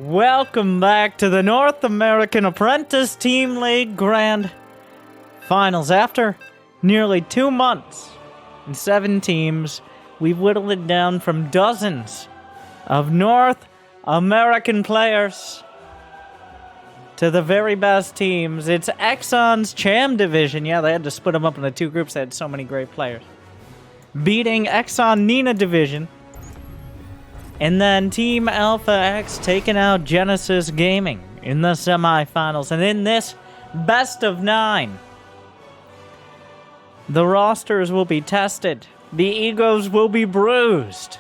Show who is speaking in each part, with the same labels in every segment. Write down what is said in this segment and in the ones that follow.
Speaker 1: Welcome back to the North American Apprentice Team League Grand Finals. After nearly 2 months and 7 teams, we've whittled it down from dozens of North American players to the very best teams. It's eXoN's Cham division. Yeah, they had to split them up into 2 groups. They had so many great players. Beating eXoN Nina division. And then Team AlphaX taking out Genesis Gaming in the semifinals. And in this best of 9, the rosters will be tested. The egos will be bruised.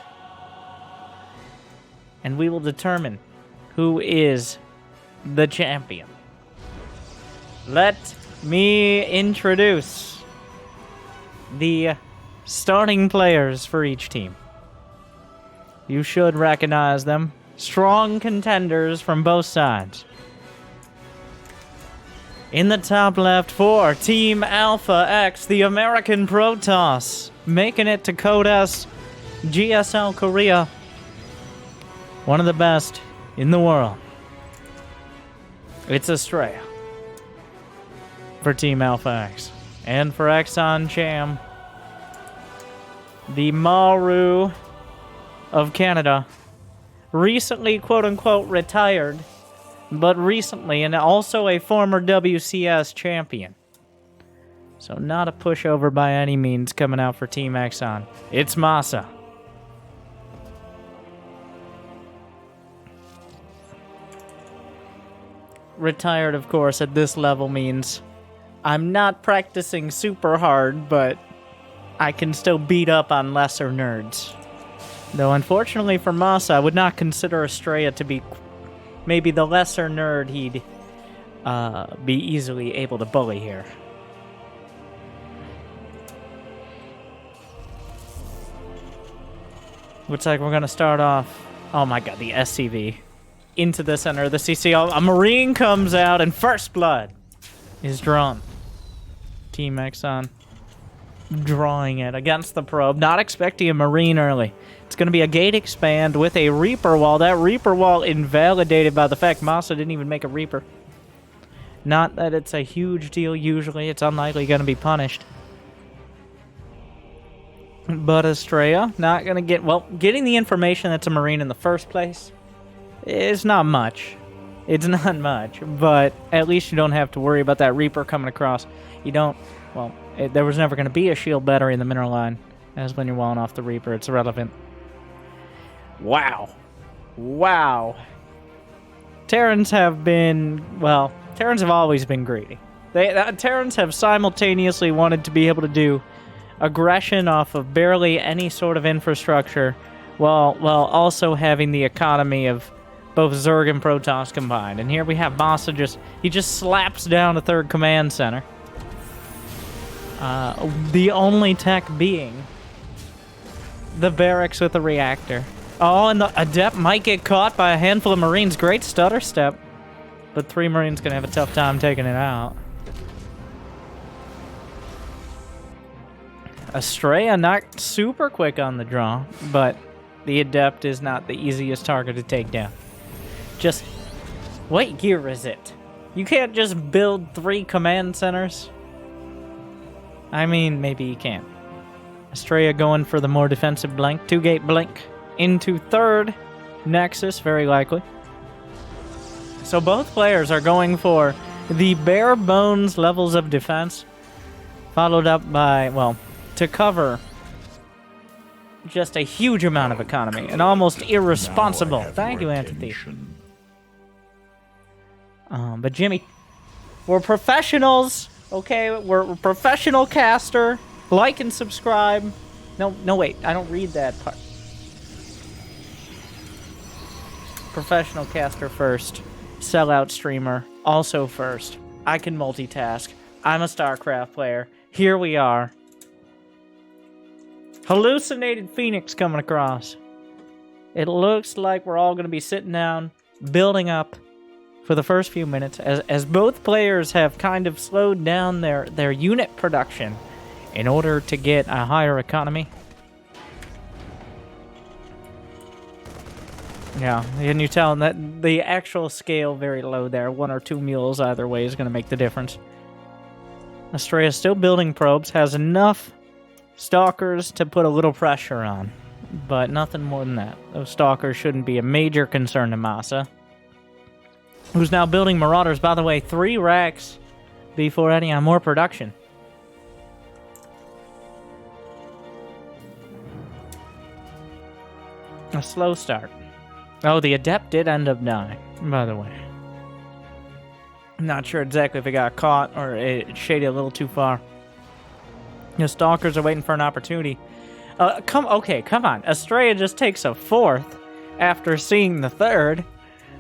Speaker 1: And we will determine who is the champion. Let me introduce the starting players for each team. You should recognize them. Strong contenders from both sides. In the top left for Team AlphaX, the American Protoss, making it to Code S, GSL Korea. One of the best in the world. It's Estrella for Team AlphaX. And for eXoN Cham, the Maru of Canada, recently quote-unquote retired, but recently, and also a former WCS champion. So not a pushover by any means coming out for Team eXoN. It's Masa. Retired, of course, at this level means I'm not practicing super hard, but I can still beat up on lesser nerds. Though, unfortunately for Masa, I would not consider Estrella to be maybe the lesser nerd he'd be easily able to bully here. Looks like we're going to start off... Oh my god, the SCV. Into the center of the CC. A Marine comes out, and First Blood is drawn. Team eXoN drawing it against the probe. Not expecting a Marine early. It's going to be a gate expand with a Reaper wall. That Reaper wall invalidated by the fact Masa didn't even make a Reaper. Not that it's a huge deal usually. It's unlikely going to be punished. But Estrella, not going to get... Well, getting the information that's a Marine in the first place is not much. It's not much. But at least you don't have to worry about that Reaper coming across. You don't... Well, there was never going to be a shield battery in the mineral line. As when you're walling off the Reaper, it's irrelevant. Wow. Wow. Terrans have been, well, Terrans have always been greedy. Terrans have simultaneously wanted to be able to do aggression off of barely any sort of infrastructure, while also having the economy of both Zerg and Protoss combined. And here we have Masa he just slaps down a 3rd command center. The only tech being the barracks with the reactor. Oh, and the Adept might get caught by a handful of Marines. Great stutter step. But 3 Marines gonna have a tough time taking it out. Estrella not super quick on the draw, but the Adept is not the easiest target to take down. Just, what year is it? You can't just build 3 command centers. I mean, maybe you can. Estrella going for the more defensive blink. 2-gate blink into 3rd Nexus, very likely. So both players are going for the bare bones levels of defense, followed up by, well, to cover just a huge amount of economy. And almost irresponsible. Thank you, Antithy. But Jimmy, we're professionals, okay? We're professional caster. Like and subscribe. No, wait. I don't read that part. Professional caster first. Sellout streamer also first. I can multitask. I'm a Starcraft player. Here we are. Hallucinated Phoenix coming across. It looks like we're all going to be sitting down, building up for the first few minutes, as both players have kind of slowed down their unit production in order to get a higher economy. Yeah, and you tell that the actual scale very low there. 1 or 2 mules either way is going to make the difference. Estrella still building probes, has enough stalkers to put a little pressure on, but nothing more than that. Those stalkers shouldn't be a major concern to Masa, who's now building marauders. By the way, 3 racks before adding on more production. A slow start. Oh, the Adept did end up dying, by the way. I'm not sure exactly if it got caught or it shaded a little too far. The Stalkers are waiting for an opportunity. Come on. Estrella just takes a 4th after seeing the 3rd,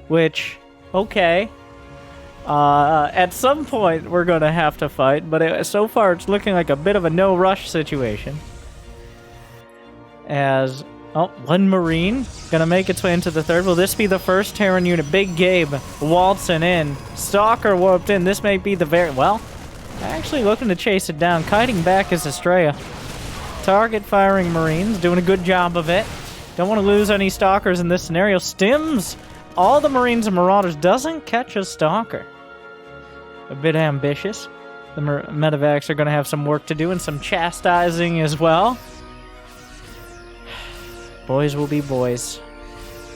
Speaker 1: which, okay. At some point, we're going to have to fight, but so far it's looking like a bit of a no-rush situation. As... oh, 1 Marine gonna make its way into the 3rd. Will this be the first Terran unit? Big Gabe waltzing in. Stalker warped in. This may be the very... well, actually looking to chase it down. Kiting back is Estrella. Target firing Marines. Doing a good job of it. Don't want to lose any Stalkers in this scenario. Stims all the Marines and Marauders. Doesn't catch a Stalker. A bit ambitious. The medevacs are going to have some work to do and some chastising as well. Boys will be boys.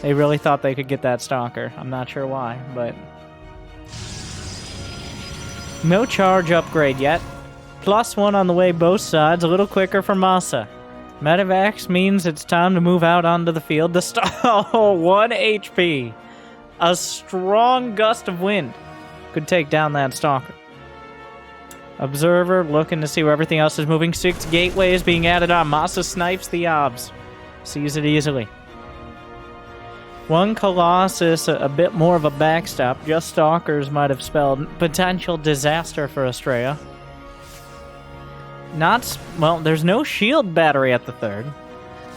Speaker 1: They really thought they could get that Stalker. I'm not sure why, but... no charge upgrade yet. +1 on the way both sides. A little quicker for Masa. Medevacs means it's time to move out onto the field. Oh, 1 HP. A strong gust of wind could take down that Stalker. Observer looking to see where everything else is moving. 6 gateways being added on. Masa snipes the obs. Sees it easily. 1 Colossus, a bit more of a backstop. Just Stalkers might have spelled potential disaster for Estrella. Well, there's no shield battery at the 3rd,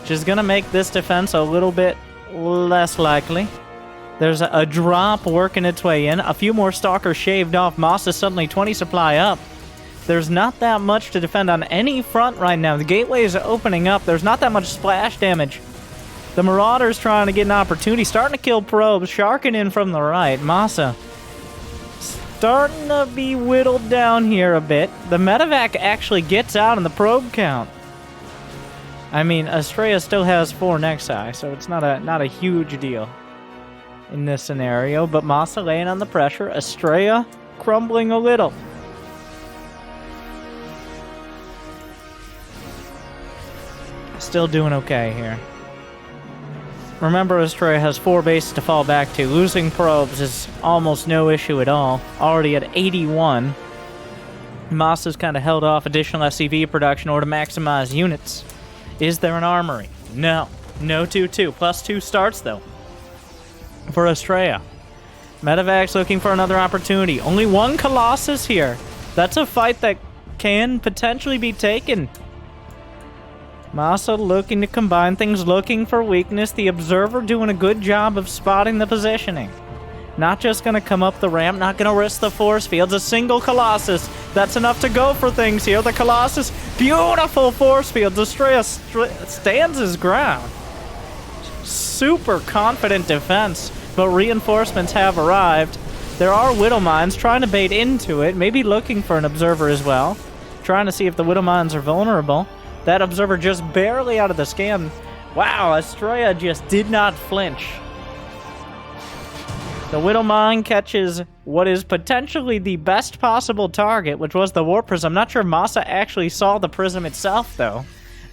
Speaker 1: which is going to make this defense a little bit less likely. There's a drop working its way in. A few more Stalkers shaved off. Masa suddenly 20 supply up. There's not that much to defend on any front right now. The gateway is opening up. There's not that much splash damage. The Marauders trying to get an opportunity. Starting to kill probes. Sharking in from the right. Masa starting to be whittled down here a bit. The medevac actually gets out in the probe count. I mean, Estrella still has 4 Nexi, so it's not a huge deal in this scenario. But Masa laying on the pressure. Estrella crumbling a little. Still doing okay here. Remember, Estrella has 4 bases to fall back to. Losing probes is almost no issue at all. Already at 81. Masa's kind of held off additional SCV production in order to maximize units. Is there an armory? No. No 2-2. +2 starts, though, for Estrella. Medevac's looking for another opportunity. Only 1 Colossus here. That's a fight that can potentially be taken. Masa looking to combine things, looking for weakness. The Observer doing a good job of spotting the positioning. Not just going to come up the ramp, not going to risk the force fields. A single Colossus. That's enough to go for things here. The Colossus, beautiful force fields. Estrella stands his ground. Super confident defense, but reinforcements have arrived. There are Widow Mines trying to bait into it, maybe looking for an Observer as well. Trying to see if the Widow Mines are vulnerable. That Observer just barely out of the scan. Wow, Estrella just did not flinch. The Widow Mine catches what is potentially the best possible target, which was the Warp Prism. I'm not sure Masa actually saw the Prism itself, though.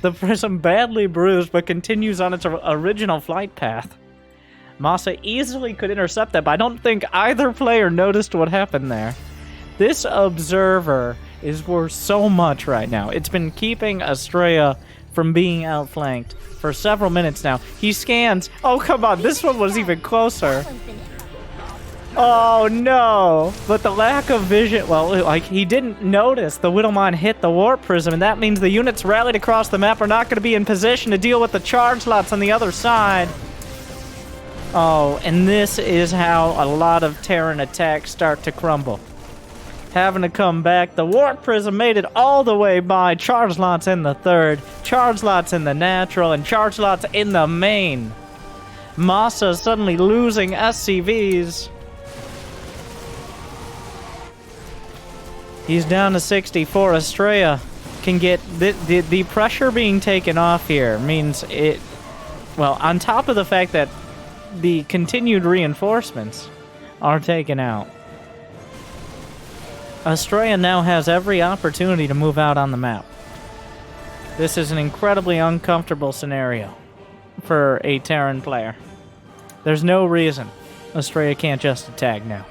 Speaker 1: The Prism badly bruised, but continues on its original flight path. Masa easily could intercept that, but I don't think either player noticed what happened there. This Observer is worth so much right now. It's been keeping Estrella from being outflanked for several minutes now. He scans. Oh, come on. This one was even closer. Oh, no. But the lack of vision... well, like, he didn't notice the Widow Mine hit the Warp Prism, and that means the units rallied across the map are not going to be in position to deal with the charge lots on the other side. Oh, and this is how a lot of Terran attacks start to crumble. Having to come back. The Warp Prism made it all the way by. Charge lots in the 3rd, charge lots in the natural, and charge lots in the main. Massa suddenly losing SCVs. He's down to 64. Estrella can get... The pressure being taken off here means it... Well, on top of the fact that the continued reinforcements are taken out, Estrella now has every opportunity to move out on the map. This is an incredibly uncomfortable scenario for a Terran player. There's no reason Estrella can't just attack now.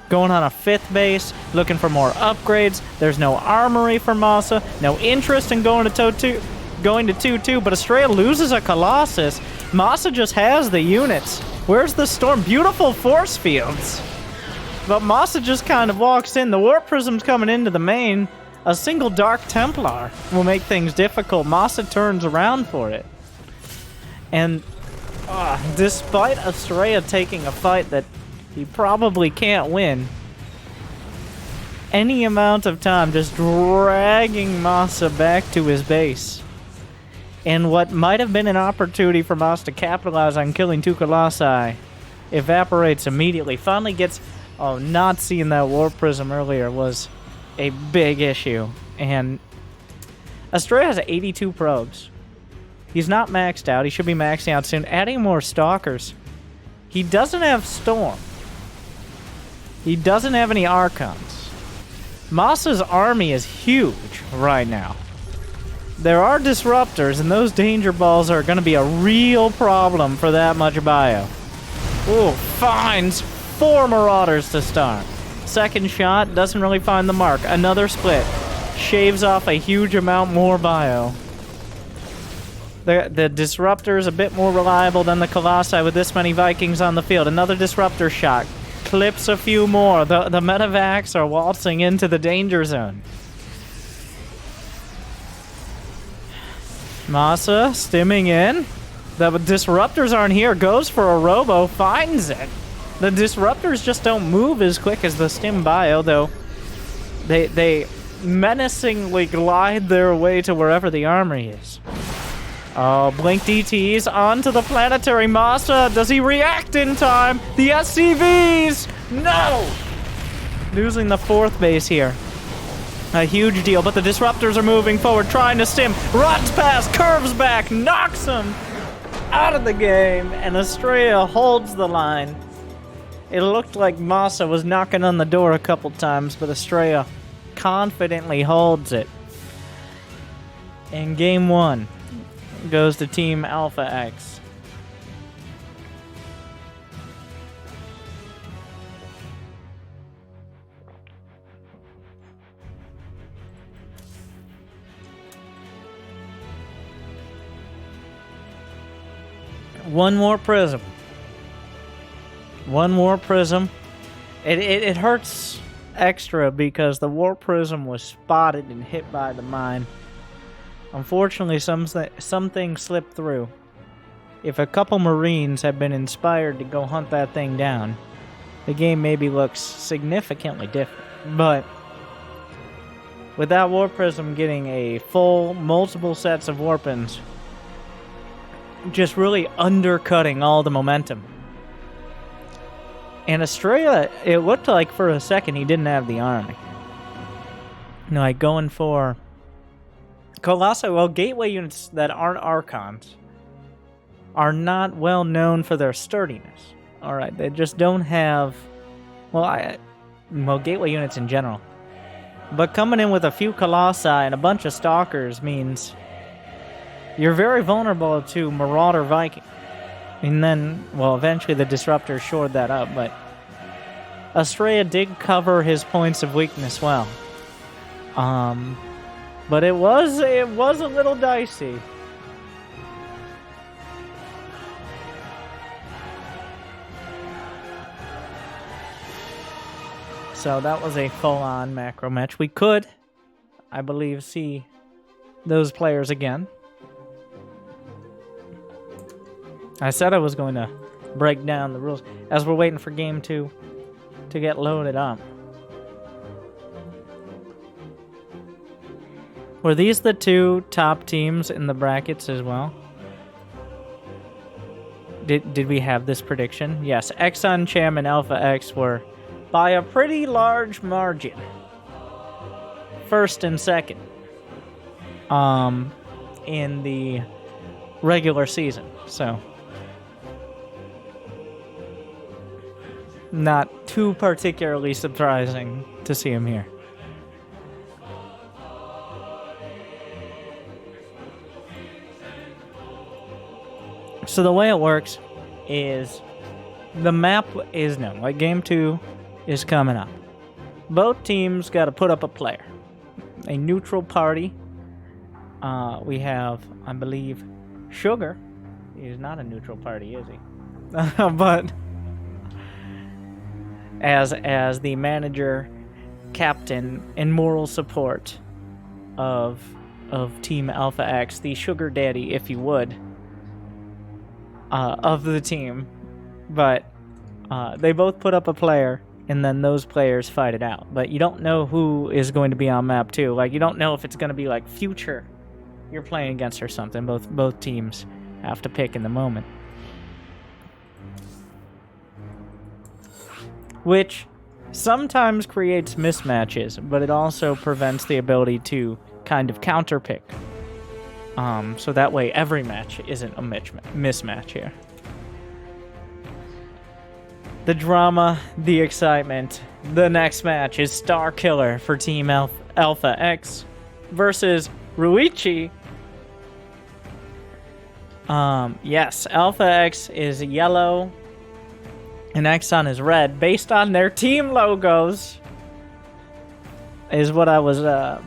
Speaker 1: Going on a 5th base, looking for more upgrades. There's no armory for Massa, no interest in going to 2-2, but Estrella loses a Colossus. Massa just has the units. Where's the storm? Beautiful force fields. But Massa just kind of walks in. The Warp Prism's coming into the main. A single Dark Templar will make things difficult. Massa turns around for it. And despite Estrella taking a fight that he probably can't win, any amount of time just dragging Massa back to his base. And what might have been an opportunity for Massa to capitalize on killing 2 Colossi evaporates immediately. Finally gets... Oh, not seeing that Warp Prism earlier was a big issue. And Estrella has 82 probes. He's not maxed out. He should be maxing out soon. Adding more Stalkers. He doesn't have Storm. He doesn't have any Archons. Massa's army is huge right now. There are Disruptors, and those Danger Balls are going to be a real problem for that much bio. Ooh, finds 4 Marauders to start. Second shot, doesn't really find the mark. Another split. Shaves off a huge amount more bio. The Disruptor is a bit more reliable than the Colossi with this many Vikings on the field. Another Disruptor shot. Clips a few more. The Medivacs are waltzing into the danger zone. Massa stimming in. The Disruptors aren't here. Goes for a Robo. Finds it. The Disruptors just don't move as quick as the stim bio, though. They menacingly glide their way to wherever the armory is. Oh, Blink DTs onto the planetary. Massa, does he react in time? The SCVs! No! Losing the 4th base here. A huge deal, but the Disruptors are moving forward, trying to stim. Runs past, curves back, knocks him out of the game, and Estrella holds the line. It looked like Massa was knocking on the door a couple times, but Estrella confidently holds it. And game 1 goes to Team AlphaX. One more prism. One more prism. It hurts extra because the Warp Prism was spotted and hit by the mine. Unfortunately, some things slipped through. If a couple Marines had been inspired to go hunt that thing down, the game maybe looks significantly different. But with that Warp Prism getting a full, multiple sets of warpins, just really undercutting all the momentum. And Estrella, it looked like for a second he didn't have the army. Like going for Colossi, well, gateway units that aren't Archons are not well known for their sturdiness. Alright, they just don't have, well, gateway units in general. But coming in with a few Colossi and a bunch of Stalkers means you're very vulnerable to Marauder Viking. And then, well, eventually the Disruptor shored that up, but Estrella did cover his points of weakness well. But it was a little dicey. So that was a full-on macro match. We could, I believe, see those players again. I said I was going to break down the rules as we're waiting for game 2 to get loaded up. Were these the 2 top teams in the brackets as well? Did we have this prediction? Yes, eXoN, Cham, and AlphaX were by a pretty large margin. First and second. In the regular season, so not too particularly surprising to see him here. So the way it works is the map is known. Like Game 2 is coming up. Both teams got to put up a player. A neutral party. We have, I believe, Sugar. He's not a neutral party, is he? But as the manager, captain, and moral support of Team AlphaX, the sugar daddy, if you would, of the team. But they both put up a player, and then those players fight it out. But you don't know who is going to be on map 2. Like, you don't know if it's going to be like Future you're playing against or something. Both teams have to pick in the moment. Which sometimes creates mismatches, but it also prevents the ability to kind of counterpick. So that way every match isn't a mismatch here. The drama, the excitement. The next match is Starkiller for Team AlphaX versus Ruichi. Yes, AlphaX is yellow and eXoN is red, based on their team logos, is what I was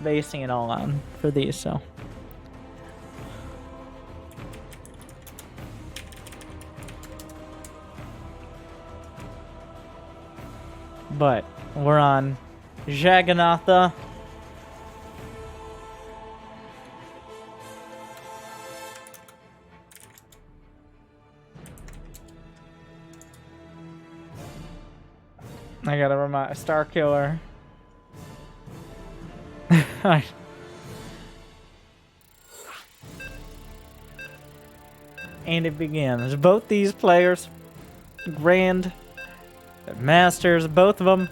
Speaker 1: basing it all on for these, so. But we're on Jagannatha. I gotta remind Starkiller. And it begins. Both these players, Grand Masters, both of them.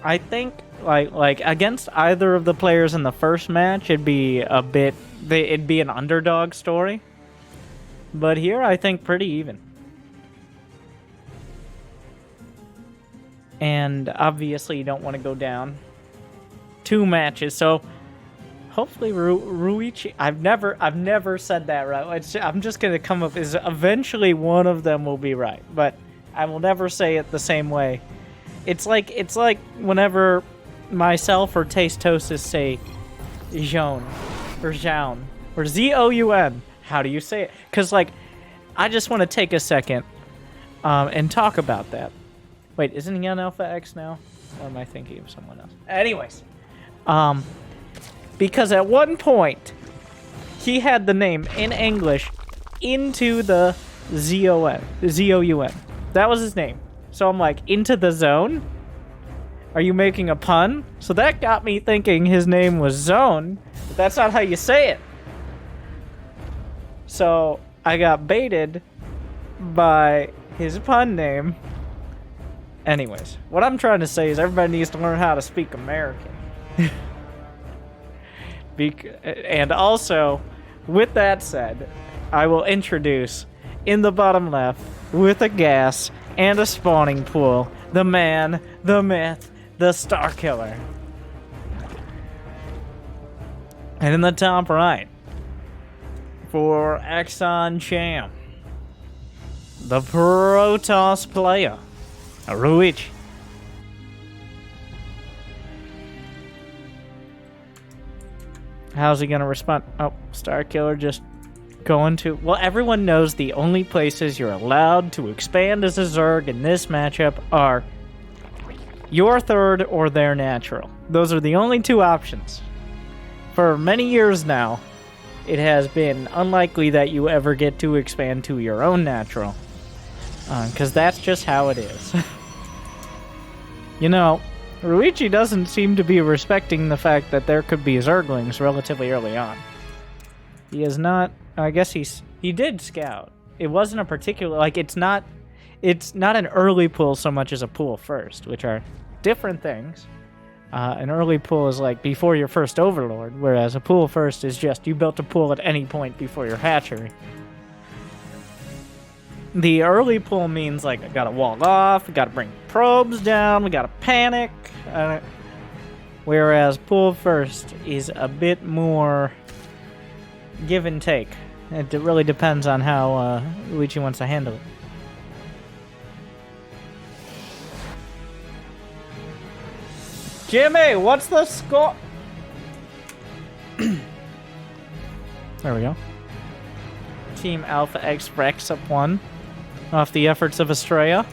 Speaker 1: I think like against either of the players in the first match, it'd be it'd be an underdog story. But here, I think pretty even. And obviously you don't want to go down 2 matches, so hopefully Ruichi. I've never said that right. I'm just gonna come up is eventually one of them will be right, but I will never say it the same way. It's like whenever myself or Tasteosis say Zone or Zone or Zoun. How do you say it? Because like I just want to take a second and talk about that. Wait, isn't he on AlphaX now? Or am I thinking of someone else? Anyways, because at one point, he had the name in English into the Z-O-U-N. That was his name. So I'm like, into the zone? Are you making a pun? So that got me thinking his name was Zone, but that's not how you say it. So I got baited by his pun name. Anyways, what I'm trying to say is everybody needs to learn how to speak American. And also, with that said, I will introduce, in the bottom left, with a gas and a spawning pool, the man, the myth, the Starkiller. And in the top right, for eXoN Cham, the Protoss player, Ruichi. How's he gonna respond? Oh, Starkiller just going to... Well, everyone knows the only places you're allowed to expand as a Zerg in this matchup are your third or their natural. Those are the only 2 options. For many years now, it has been unlikely that you ever get to expand to your own natural. Because that's just how it is. You know, Ruichi doesn't seem to be respecting the fact that there could be Zerglings relatively early on. He is not... I guess he did scout. it wasn't a particular, like, it's not an early pull so much as a pull first, which are different things. An early pull is like before your first overlord, whereas a pull first is just you built a pull at any point before your hatchery. The early pull means like I gotta wall off, we gotta bring probes down, we gotta panic. Whereas pull first is a bit more give and take. It really depends on how Luigi wants to handle it. Jimmy, what's the score? There we go. Team AlphaX Rex up 1 off the efforts of Estrella.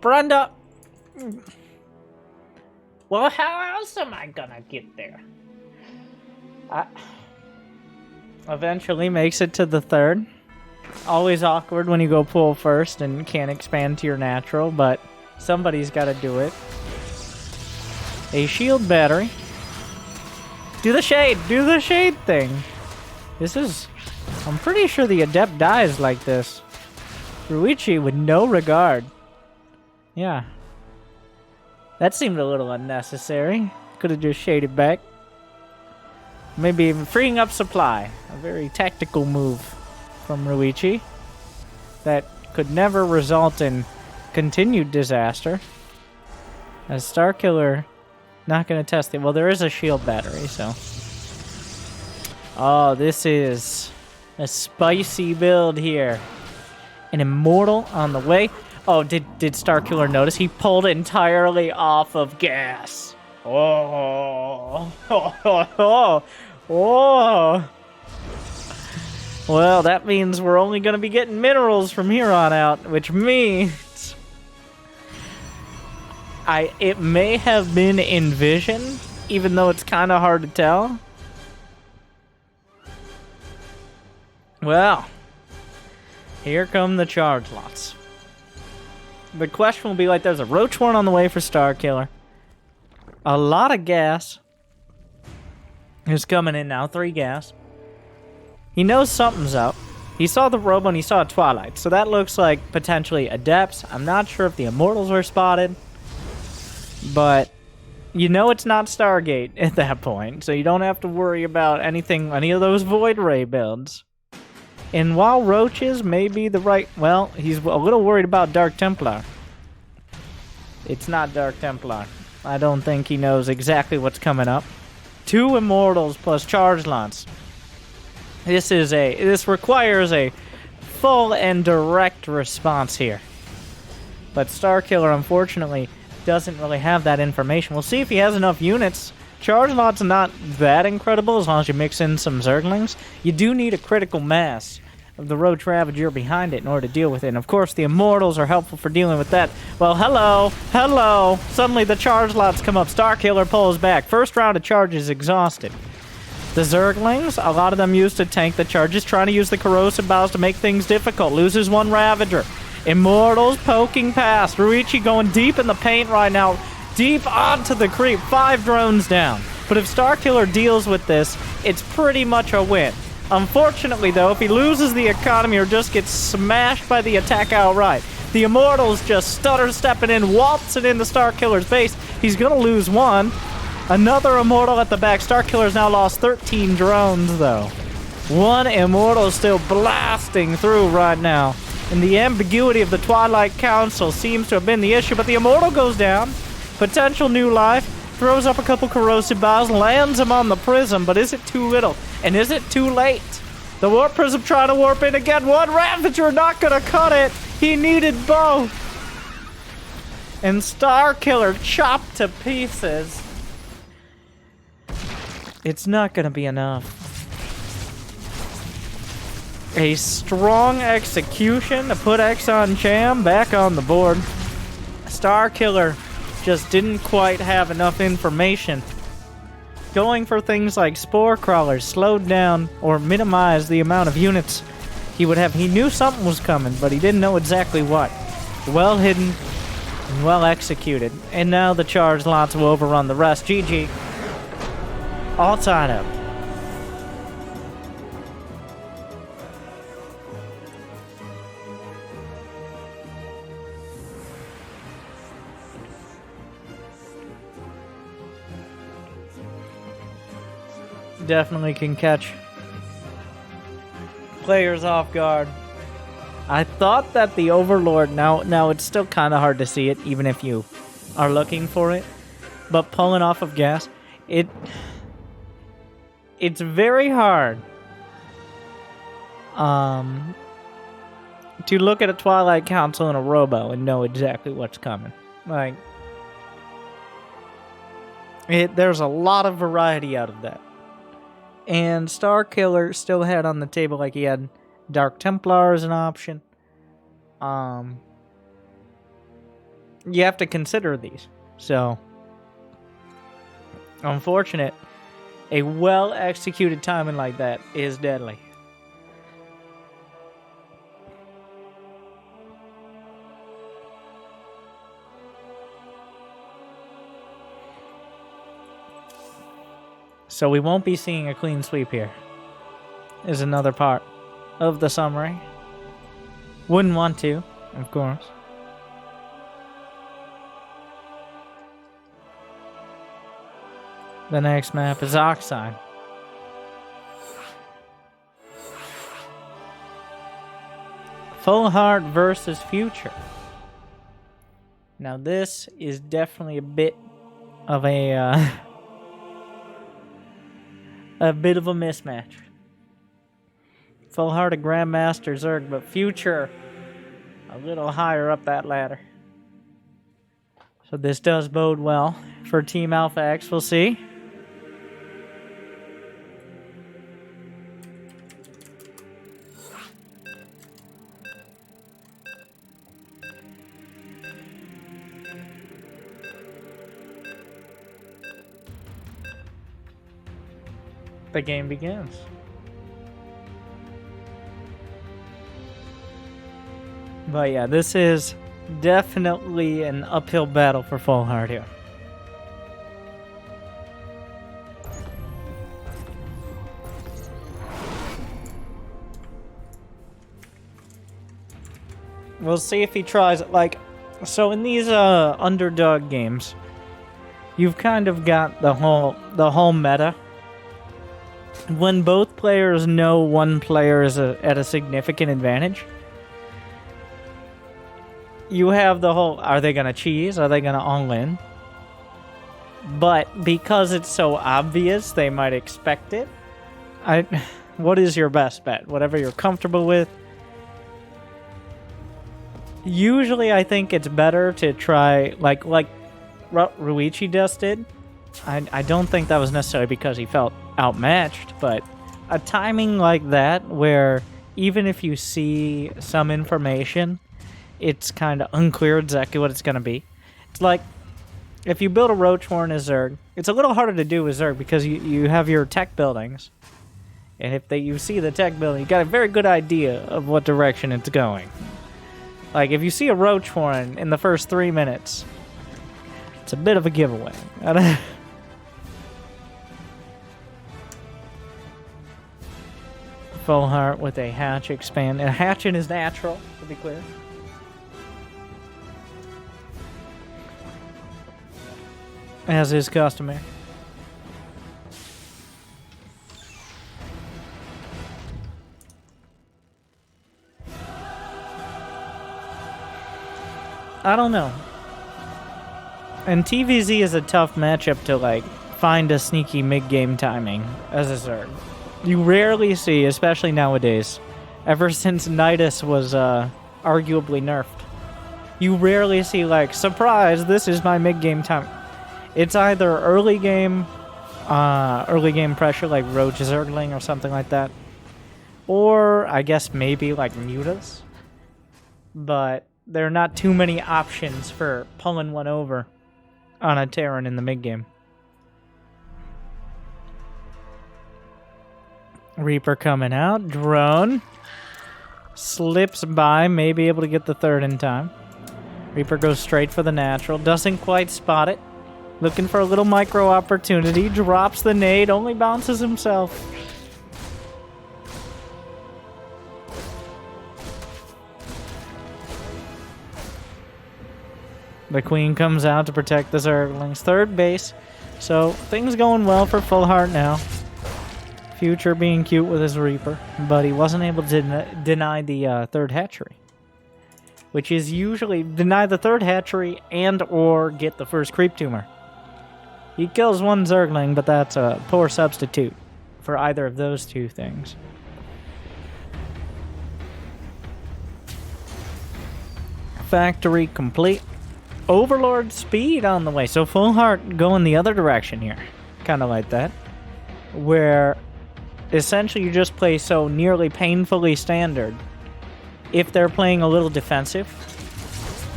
Speaker 1: Brenda! Well, how else am I gonna get there? Eventually makes it to the 3rd. Always awkward when you go pull first and can't expand to your natural, but somebody's gotta do it. A shield battery. Do the shade thing. This is... I'm pretty sure the adept dies like this. Ruichi with no regard. Yeah. That seemed a little unnecessary. Could have just shaded back. Maybe even freeing up supply. A very tactical move from Ruichi. That could never result in continued disaster. As Starkiller, not going to test it. Well, there is a shield battery, so... Oh, this is a spicy build here. An Immortal on the way. Oh, did Starkiller notice? He pulled entirely off of gas. Oh. Oh. Well, that means we're only going to be getting minerals from here on out, which means... It may have been envisioned, even though it's kind of hard to tell. Well, here come the charge lots. The question will be like, there's a Roach Warren on the way for Starkiller. A lot of gas is coming in now, 3 gas. He knows something's up. He saw the Robo and he saw a Twilight, so that looks like potentially Adepts. I'm not sure if the Immortals were spotted, but you know it's not Stargate at that point, so you don't have to worry about any of those Void Ray builds. And while Roaches may be the right... Well, he's a little worried about Dark Templar. It's not Dark Templar. I don't think he knows exactly what's coming up. 2 Immortals plus Charge Lots. This requires a full and direct response here. But Starkiller, unfortunately, doesn't really have that information. We'll see if he has enough units. Charge Lot's not that incredible as long as you mix in some Zerglings. You do need a critical mass of the Roach Ravager behind it in order to deal with it. And of course, the Immortals are helpful for dealing with that. Well, hello. Suddenly the charge lots come up. Starkiller pulls back. First round of charges exhausted. The Zerglings, a lot of them used to tank the charges, trying to use the corrosive bows to make things difficult. Loses 1 Ravager. Immortals poking past. Ruichi going deep in the paint right now. Deep onto the creep. 5 drones down. But if Starkiller deals with this, it's pretty much a win. Unfortunately, though, if he loses the economy or just gets smashed by the attack outright, the Immortals just stutter-stepping in, waltzing into Starkiller's base. He's going to lose 1. Another Immortal at the back. Starkiller's now lost 13 drones, though. 1 Immortal still blasting through right now. And the ambiguity of the Twilight Council seems to have been the issue, but the Immortal goes down. Potential new life. Throws up a couple corrosive bows, lands him on the prism, but is it too little? And is it too late? The warp prism trying to warp in again. 1 Ravager not gonna cut it. He needed both. And Starkiller chopped to pieces. It's not gonna be enough. A strong execution to put eXoN Cham back on the board. Starkiller just didn't quite have enough information. Going for things like Spore Crawlers slowed down or minimized the amount of units He knew something was coming, but he didn't know exactly what. Well hidden and well executed. And now the charge lots will overrun the rest. GG. All tied up. Definitely can catch players off guard. I thought that the Overlord, now it's still kind of hard to see it, even if you are looking for it, but pulling off of gas, it's very hard to look at a Twilight Council and a Robo and know exactly what's coming. Like, there's a lot of variety out of that. And Starkiller still had on the table, like, he had Dark Templar as an option. You have to consider these. So, unfortunate. A well-executed timing like that is deadly. So we won't be seeing a clean sweep here, is another part of the summary. Wouldn't want to, of course. The next map is Oxide. Full Heart versus Future. Now this is definitely a bit of a bit of a mismatch. Full Heart a Grandmaster Zerg, but Future a little higher up that ladder. So this does bode well for Team AlphaX. We'll see. The game begins. But yeah, this is definitely an uphill battle for Full Heart here. We'll see if he tries it. Like, so in these underdog games, you've kind of got the whole meta. When both players know one player is at a significant advantage, you have the whole, are they going to cheese? Are they going to all-in? But because it's so obvious, they might expect it. What is your best bet? Whatever you're comfortable with. Usually, I think it's better to try, like Ruichi just did. I don't think that was necessarily because he felt outmatched, but a timing like that where even if you see some information, it's kind of unclear exactly what it's going to be. It's like if you build a Roach Warren as Zerg, it's a little harder to do with Zerg because you have your tech buildings, and if you see the tech building, you got a very good idea of what direction it's going. Like if you see a Roach Warren in the first 3 minutes, it's a bit of a giveaway. Full Heart with a hatch expand. And hatching is natural, to be clear. As is customary. I don't know. And TVZ is a tough matchup to, like, find a sneaky mid-game timing as a Zerg. You rarely see, especially nowadays, ever since Nidus was arguably nerfed, you rarely see, like, surprise, this is my mid-game time. It's either early game pressure, like Roach Zergling or something like that, or I guess maybe like Mutas, but there are not too many options for pulling one over on a Terran in the mid-game. Reaper coming out. Drone. Slips by, may be able to get the third in time. Reaper goes straight for the natural. Doesn't quite spot it. Looking for a little micro opportunity. Drops the nade. Only bounces himself. The Queen comes out to protect the Zerglings. Third base. So things going well for Full Heart now. Future being cute with his Reaper. But he wasn't able to deny the third hatchery. Which is usually deny the third hatchery and or get the first creep tumor. He kills one Zergling, but that's a poor substitute for either of those two things. Factory complete. Overlord speed on the way. So Full Heart going the other direction here. Kind of like that. Where essentially you just play so nearly painfully standard. If they're playing a little defensive,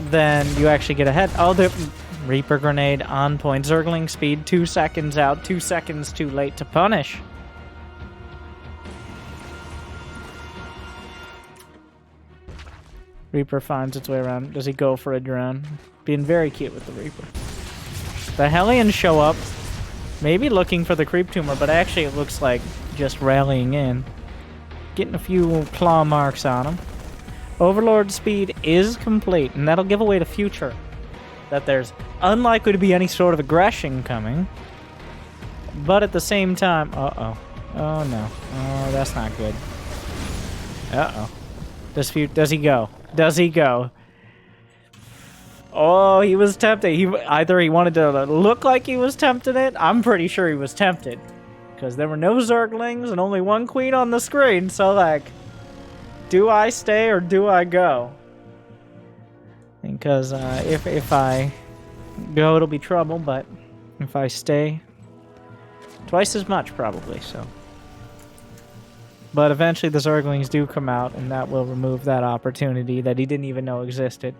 Speaker 1: then you actually get ahead. Oh, the Reaper grenade on point. Zergling speed, 2 seconds out, 2 seconds too late to punish. Reaper finds its way around. Does he go for a drone? Being very cute with the Reaper. The Hellions show up, maybe looking for the creep tumor, but actually it looks like just rallying in. Getting a few claw marks on him. Overlord speed is complete, and that'll give away the future. That there's unlikely to be any sort of aggression coming. But at the same time... Uh-oh. Oh, no. Oh, that's not good. Uh-oh. Does he go? Does he go? Oh, he was tempted. Either he wanted to look like he was tempted it. I'm pretty sure he was tempted. Because there were no Zerglings and only one Queen on the screen, so like... Do I stay or do I go? Because if I go, it'll be trouble, but if I stay, twice as much probably, so. But eventually the Zerglings do come out, and that will remove that opportunity that he didn't even know existed.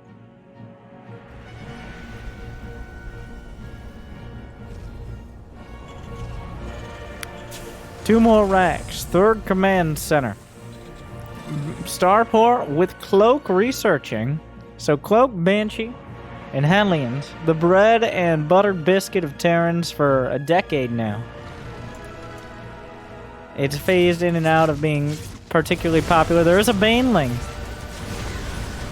Speaker 1: Two more racks. Third command center. Starport with Cloak researching. So Cloak, Banshee, and Hellions. The bread and buttered biscuit of Terrans for a decade now. It's phased in and out of being particularly popular. There is a Baneling.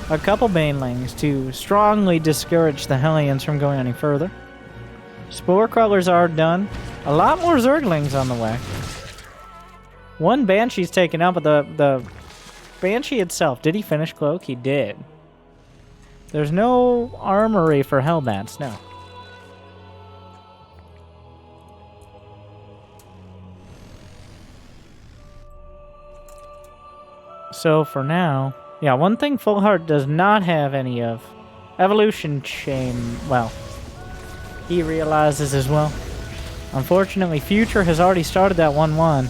Speaker 1: A couple Banelings to strongly discourage the Hellions from going any further. Spore Crawlers are done. A lot more Zerglings on the way. One Banshee's taken out, but the Banshee itself, did he finish Cloak? He did. There's no armory for Hellbats, no. So for now, yeah, one thing Full Heart does not have any of. Evolution Chain, well, he realizes as well. Unfortunately, Future has already started that 1-1.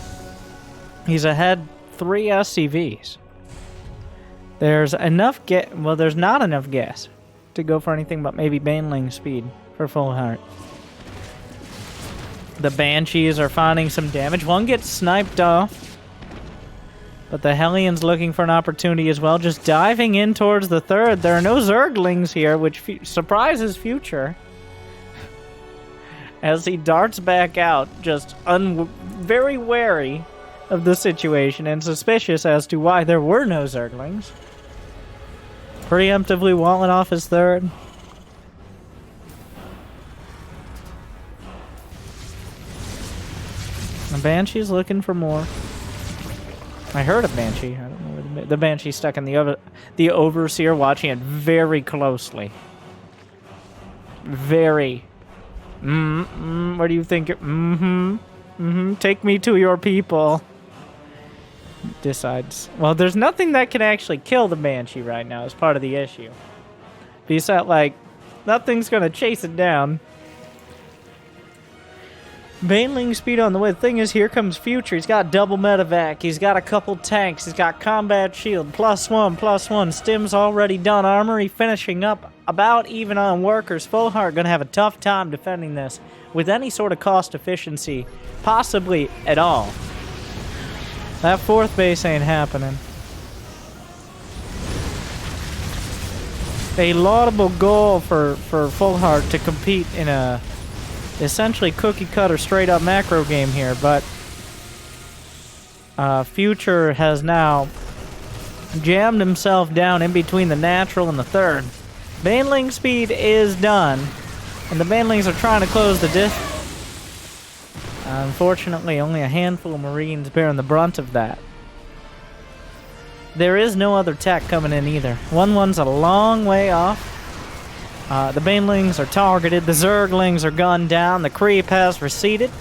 Speaker 1: He's ahead 3 SCVs. There's enough well, there's not enough gas to go for anything but maybe Baneling speed for Full Heart. The Banshees are finding some damage. One gets sniped off. But the Hellions looking for an opportunity as well. Just diving in towards the third. There are no Zerglings here, which surprises Future. As he darts back out, just very wary of the situation and suspicious as to why there were no Zerglings. Preemptively walling off his third. The Banshee's looking for more. I heard a Banshee. I don't know where the Banshee's stuck in the Overseer, watching it very closely. Very. What do you think? Take me to your people. Decides. Well, there's nothing that can actually kill the Banshee right now as part of the issue. Besides, like, nothing's gonna chase it down. Baneling speed on the way. The thing is, here comes Future. He's got double medevac. He's got a couple tanks. He's got combat shield. +1/+1. Stim's already done. Armory finishing up about even on workers. Full Heart gonna have a tough time defending this with any sort of cost efficiency, possibly at all. That fourth base ain't happening. a laudable goal for Full Heart to compete in a essentially cookie-cutter straight-up macro game here, but Future has now jammed himself down in between the natural and the third. Baneling speed is done, and the Banelings are trying to close the distance. Unfortunately, only a handful of Marines bearing the brunt of that. There is no other tech coming in either. 1-1's a long way off. The Banelings are targeted, the Zerglings are gunned down, the creep has receded,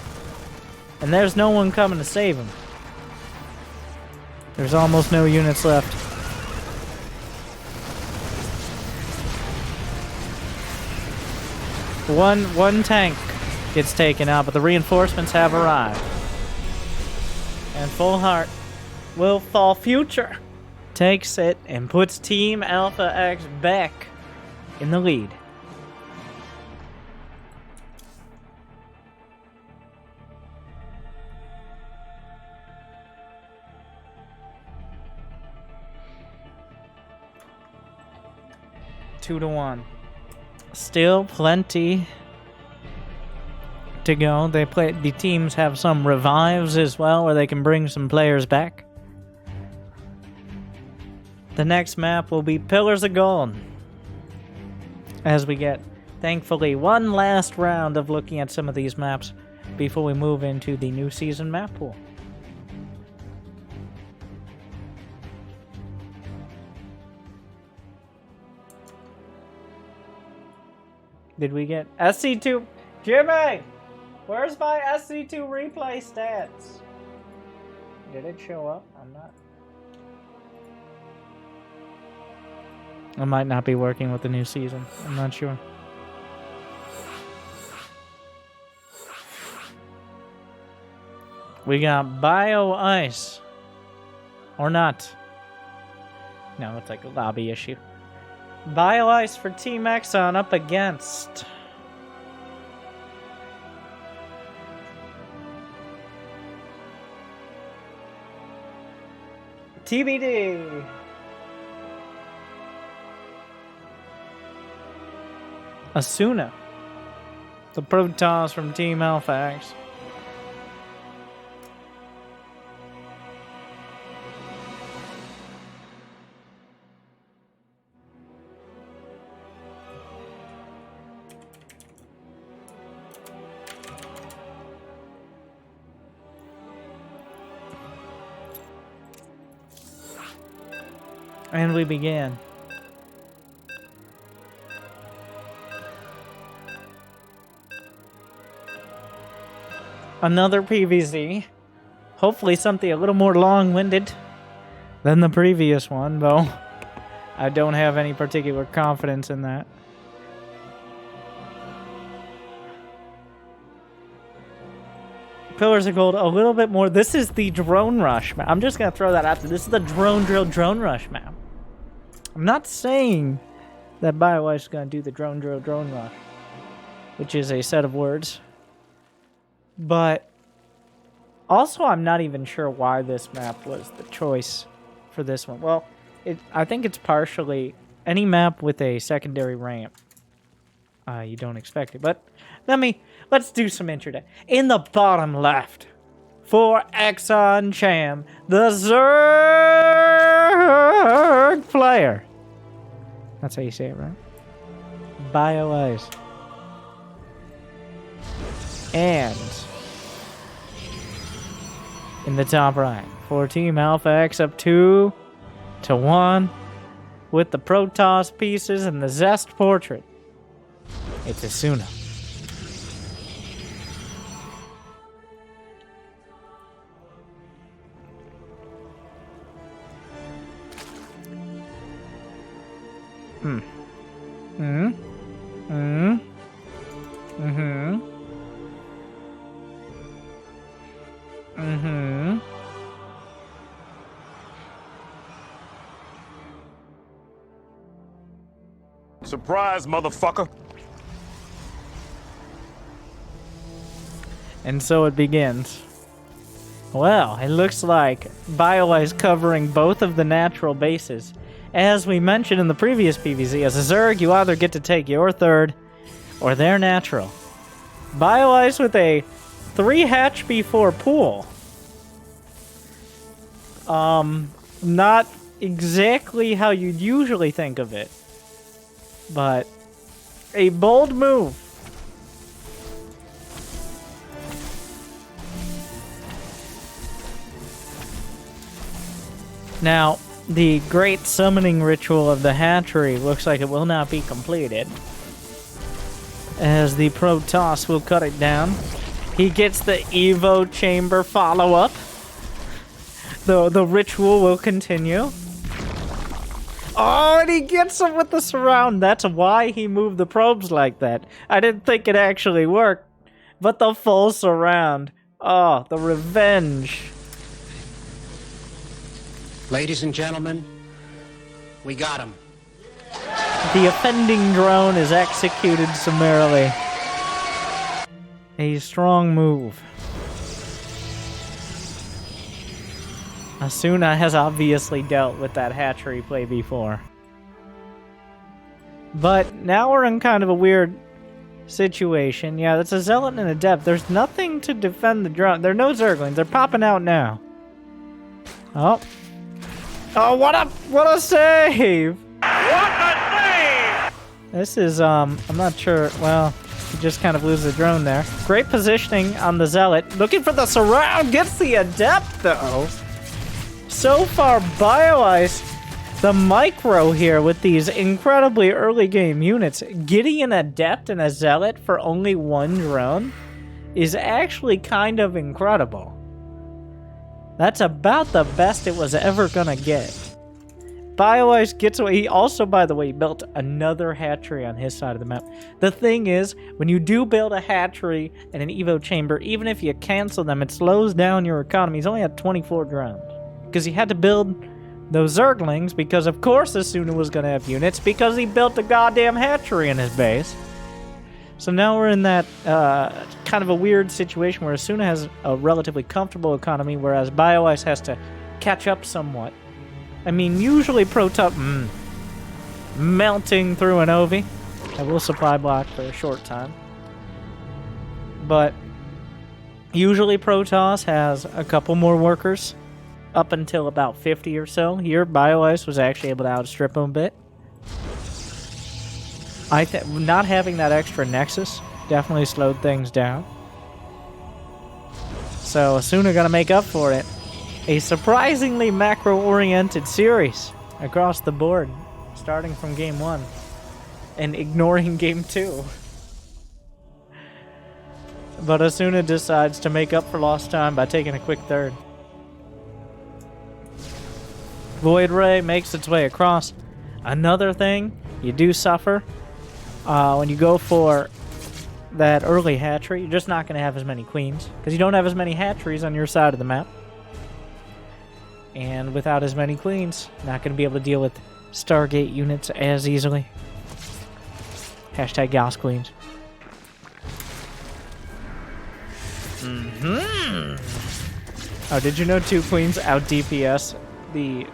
Speaker 1: and there's no one coming to save him. There's almost no units left. One tank gets taken out, but the reinforcements have arrived. And Full Heart will fall. Future takes it and puts Team AlphaX back in the lead. Two to one. Still plenty to go. The teams have some revives as well, where they can bring some players back. The next map will be Pillars of Gold, as we get, thankfully, one last round of looking at some of these maps before we move into the new season map pool. Did we get SC2? Jimmy! Where's my SC2 replay stats? Did it show up? I'm not. I might not be working with the new season. I'm not sure. We got Bio Ice. Or not. No, it's like a lobby issue. Bio Ice for Team eXoN up against TBD. Asuna, the Protoss from Team AlphaX. And we began. Another PVZ. Hopefully something a little more long-winded than the previous one, though I don't have any particular confidence in that. Pillars of Gold, a little bit more. This is the Drone Rush map. I'm just going to throw that out there. This is the Drone Rush map. I'm not saying that BioWife is going to do the Drone Rush, which is a set of words. But also, I'm not even sure why this map was the choice for this one. Well, I think it's partially any map with a secondary ramp. You don't expect it. But let's do some intro. In the bottom left, for eXoN Cham, the Zerg player. That's how you say it, right? BioWife. And in the top right, for Team AlphaX up 2-1 with the Protoss pieces and the Zest portrait. It's Asuna.
Speaker 2: Surprise, motherfucker.
Speaker 1: And so it begins. Well, it looks like BioWife is covering both of the natural bases. As we mentioned in the previous PvZ, as a Zerg, you either get to take your third or their natural. BioIce with a 3 hatch before pool. Not exactly how you'd usually think of it, but a bold move. Now, the great summoning ritual of the hatchery looks like it will not be completed, as the Protoss will cut it down. He gets the Evo chamber follow-up. The ritual will continue. Oh, and he gets him with the surround. That's why he moved the probes like that. I didn't think it actually worked, but the full surround. Oh, the revenge.
Speaker 3: Ladies and gentlemen, we got him.
Speaker 1: The offending drone is executed summarily. A strong move. Asuna has obviously dealt with that hatchery play before. But now we're in kind of a weird situation. Yeah, that's a Zealot and an Adept. There's nothing to defend the drone. There are no Zerglings. They're popping out now. Oh. Oh, what a save!
Speaker 2: What a save!
Speaker 1: This is, I'm not sure. Well, he just kind of loses the drone there. Great positioning on the Zealot. Looking for the surround. Gets the Adept, though. So far, BioIce, the micro here with these incredibly early game units, getting an Adept and a Zealot for only 1 drone is actually kind of incredible. That's about the best it was ever gonna get. BioIce gets away. He also, by the way, built another hatchery on his side of the map. The thing is, when you do build a hatchery and an Evo chamber, even if you cancel them, it slows down your economy. He's only at 24 drones. Because he had to build those Zerglings, because of course Asuna was going to have units, because he built a goddamn hatchery in his base. So now we're in that kind of a weird situation where Asuna has a relatively comfortable economy, whereas BioIce has to catch up somewhat. I mean, usually Protoss... melting through an Ovi. I will supply block for a short time. But usually Protoss has a couple more workers up until about 50 or so. Here, BioIce was actually able to outstrip him a bit. Not having that extra Nexus definitely slowed things down. So Asuna gonna make up for it. A surprisingly macro-oriented series across the board, starting from game 1 and ignoring game 2. But Asuna decides to make up for lost time by taking a quick third. Void Ray makes its way across. Another thing you do suffer when you go for that early hatchery, you're just not going to have as many queens, because you don't have as many hatcheries on your side of the map. And without as many queens, not going to be able to deal with Stargate units as easily. Hashtag Gauss Queens. Oh, did you know 2 queens out DPS the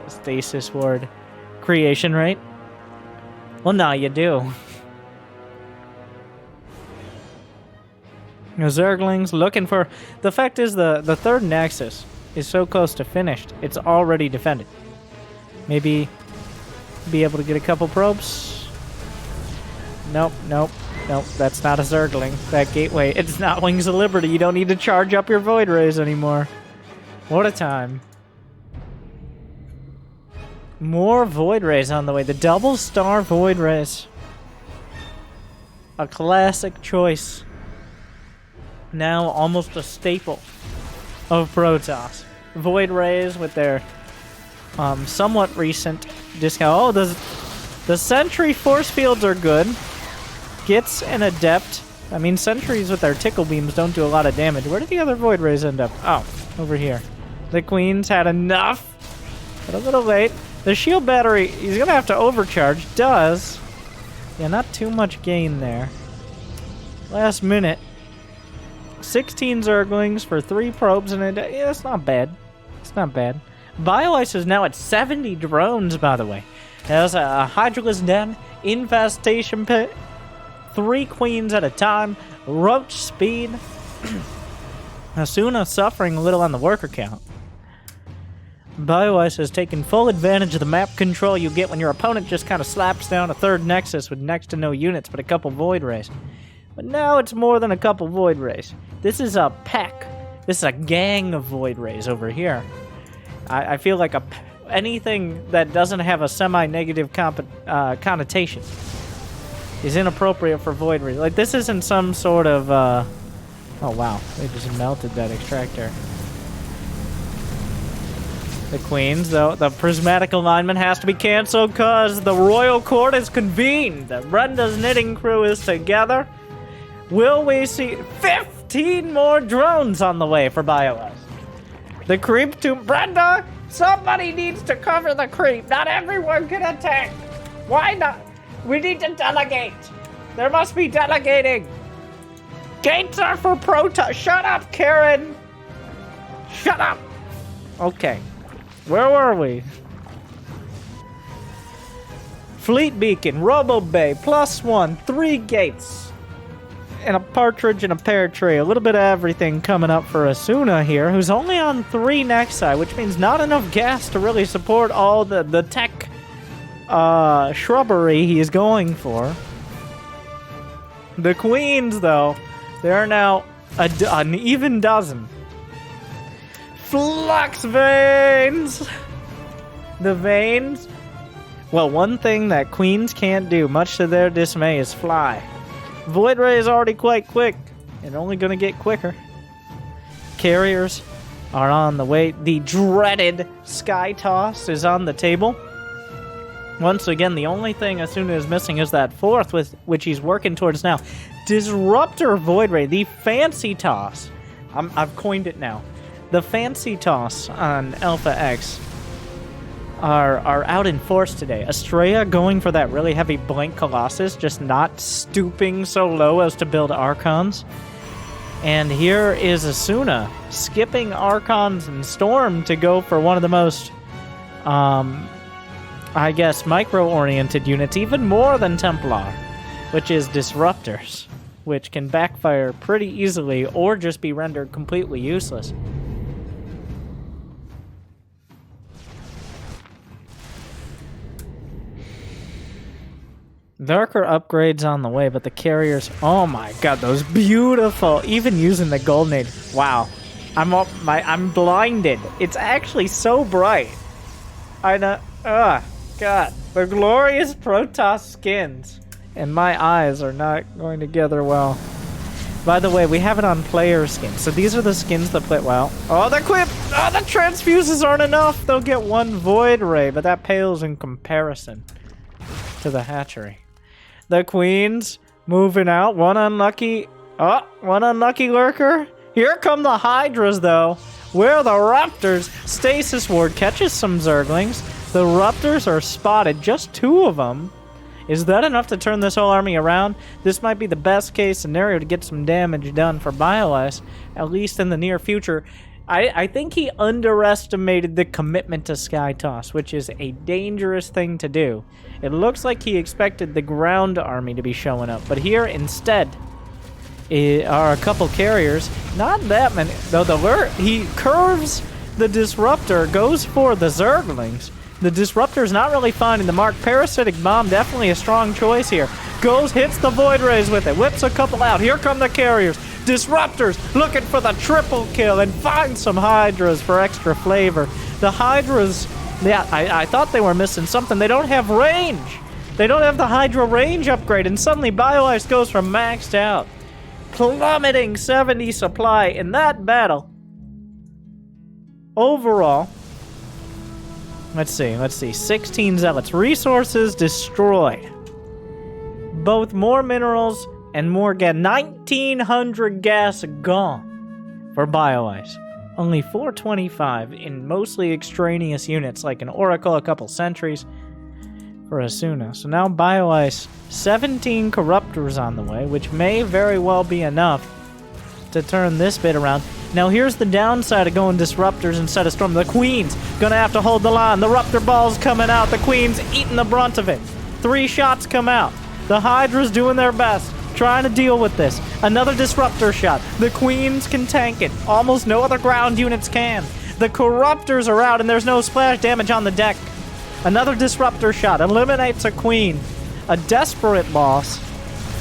Speaker 1: Stasis Ward creation rate? Well, now you do. Zerglings looking for... The fact is, the third Nexus is so close to finished, it's already defended. Maybe be able to get a couple probes? Nope, nope, nope, that's not a Zergling. That gateway, it's not Wings of Liberty. You don't need to charge up your Void Rays anymore. What a time. More Void Rays on the way. The double star Void Rays. A classic choice. Now almost a staple of Protoss. Void Rays with their somewhat recent discount. Oh, the Sentry Force Fields are good. Gets an Adept. I mean, Sentries with their Tickle Beams don't do a lot of damage. Where did the other Void Rays end up? Oh, over here. The Queens had enough. But a little late. The shield battery, he's going to have to overcharge. Does. Yeah, not too much gain there. Last minute. 16 Zerglings for 3 probes and yeah, it's not bad. It's not bad. BioIce is now at 70 drones, by the way. It has a Hydralisk Den, Infestation Pit, 3 queens at a time, roach speed. Asuna suffering a little on the worker count. BioIce has taken full advantage of the map control you get when your opponent just kind of slaps down a 3rd Nexus with next to no units but a couple Void Rays. But now it's more than a couple Void Rays. This is a pack. This is a gang of Void Rays over here. I feel like anything that doesn't have a semi-negative connotation is inappropriate for Void Rays. Like, this isn't some sort of... Oh, wow. They just melted that extractor. The queens, though, the prismatic alignment has to be cancelled because the royal court is convened. Brenda's knitting crew is together. Will we see 15 more drones on the way for BioIce? The creep to Brenda. Somebody needs to cover the creep. Not everyone can attack. Why not? We need to delegate. There must be delegating. Gates are for Protoss. Shut up, Karen. Shut up. Okay. Where were we? Fleet Beacon, Robo Bay, +1, 3 gates, and a partridge and a pear tree. A little bit of everything coming up for Asuna here, who's only on 3 Nexi, which means not enough gas to really support all the tech shrubbery he is going for. The queens, though, there are now an even dozen. Flux veins! The veins? Well, one thing that queens can't do, much to their dismay, is fly. Void Ray is already quite quick, and only gonna get quicker. Carriers are on the way. The dreaded Sky Toss is on the table. Once again, the only thing Asuna is missing is that 4th, with which he's working towards now. Disruptor Void Ray, the fancy toss. I've coined it now. The fancy toss on AlphaX are out in force today. Estrella going for that really heavy Blink Colossus, just not stooping so low as to build Archons. And here is Asuna skipping Archons and Storm to go for one of the most, I guess, micro-oriented units, even more than Templar, which is Disruptors, which can backfire pretty easily or just be rendered completely useless. Darker upgrades on the way, but the carriers... Oh my god, those beautiful... Even using the golden age... Wow. I'm blinded. It's actually so bright. I know... Ugh. God. The glorious Protoss skins. And my eyes are not going together well. By the way, we have it on player skins. So these are the skins that play well. Oh, the equip! Oh, the transfuses aren't enough! They'll get 1 Void Ray, but that pales in comparison to the hatchery. The queens moving out. One unlucky lurker. Here come the Hydras, though. Where are the Raptors? Stasis Ward catches some Zerglings. The Raptors are spotted. Just 2 of them. Is that enough to turn this whole army around? This might be the best case scenario to get some damage done for BioIce, at least in the near future. I think he underestimated the commitment to Sky Toss, which is a dangerous thing to do. It looks like he expected the ground army to be showing up, but here instead are a couple carriers. Not that many, though. He curves the Disruptor, goes for the Zerglings. The Disruptor's not really finding the mark. Parasitic Bomb, definitely a strong choice here. Goes, hits the Void Rays with it, whips a couple out. Here come the carriers. Disruptors looking for the triple kill and find some Hydras for extra flavor. The Hydras, yeah, I thought they were missing something. They don't have range. They don't have the Hydra range upgrade, and suddenly BioIce goes from maxed out, plummeting 70 supply in that battle. Overall, let's see, 16 Zealots. Resources destroyed. Both more minerals and more gas. 1,900 gas gone for BioIce. Only 425 in mostly extraneous units like an Oracle, a couple sentries for Asuna. So now BioIce, 17 Corruptors on the way, which may very well be enough to turn this bit around. Now here's the downside of going disruptors instead of storm. The Queen's gonna have to hold the line. The Ruptor Ball's coming out. The Queen's eating the brunt of it. 3 shots come out. The Hydra's doing their best, trying to deal with this. Another disruptor shot. The Queens can tank it. Almost no other ground units can. The Corruptors are out and there's no splash damage on the deck. Another disruptor shot eliminates a Queen. A desperate loss.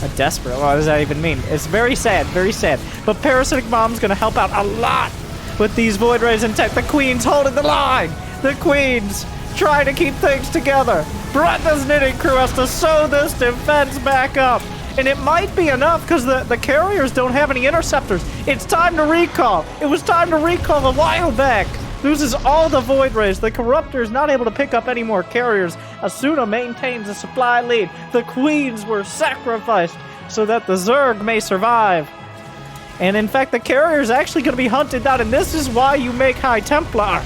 Speaker 1: A desperate? What does that even mean? It's very sad, very sad. But Parasitic Bomb's gonna help out a lot with these Void Rays in tech. The Queen's holding the line. The Queen's trying to keep things together. Brenda's Knitting Crew has to sew this defense back up. And it might be enough because the carriers don't have any interceptors. It's time to recall. It was time to recall a while back. Loses all the Void Rays. The Corruptor's not able to pick up any more carriers. Asuna maintains a supply lead. The Queens were sacrificed so that the Zerg may survive. And in fact, the carrier's actually going to be hunted down, and this is why you make High Templar.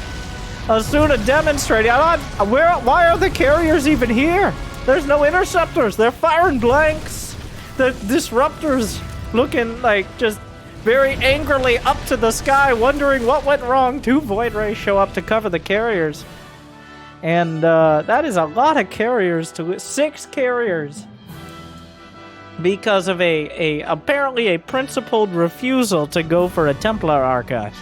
Speaker 1: Asuna demonstrating. Why are the carriers even here? There's no interceptors. They're firing blanks. The Disruptors looking like just very angrily up to the sky, wondering what went wrong. 2 Void Rays show up to cover the carriers. And that is a lot of carriers to 6 carriers. Because of apparently a principled refusal to go for a Templar Archive.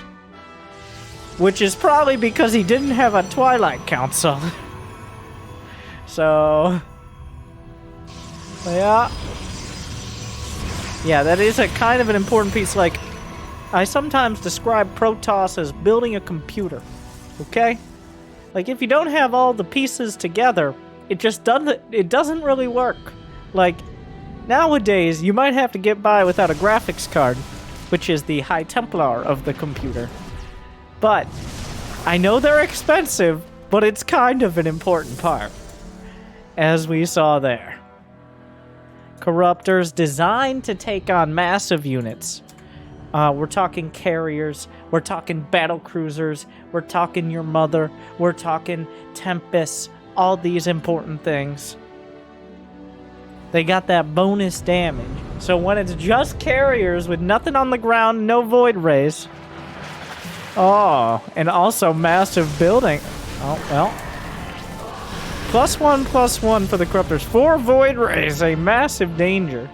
Speaker 1: Which is probably because he didn't have a Twilight Council. So... yeah. Yeah, that is a kind of an important piece. Like, I sometimes describe Protoss as building a computer, okay? Like, if you don't have all the pieces together, it doesn't really work. Like, nowadays, you might have to get by without a graphics card, which is the High Templar of the computer. But, I know they're expensive, but it's kind of an important part, as we saw there. Corruptors designed to take on massive units. We're talking carriers, we're talking battle cruisers, we're talking your mother, we're talking Tempest, all these important things. They got that bonus damage. So when it's just carriers with nothing on the ground, no Void Rays. Oh, and also massive building. Oh, well. +1/+1 for the Corruptors. 4 Void Rays, a massive danger.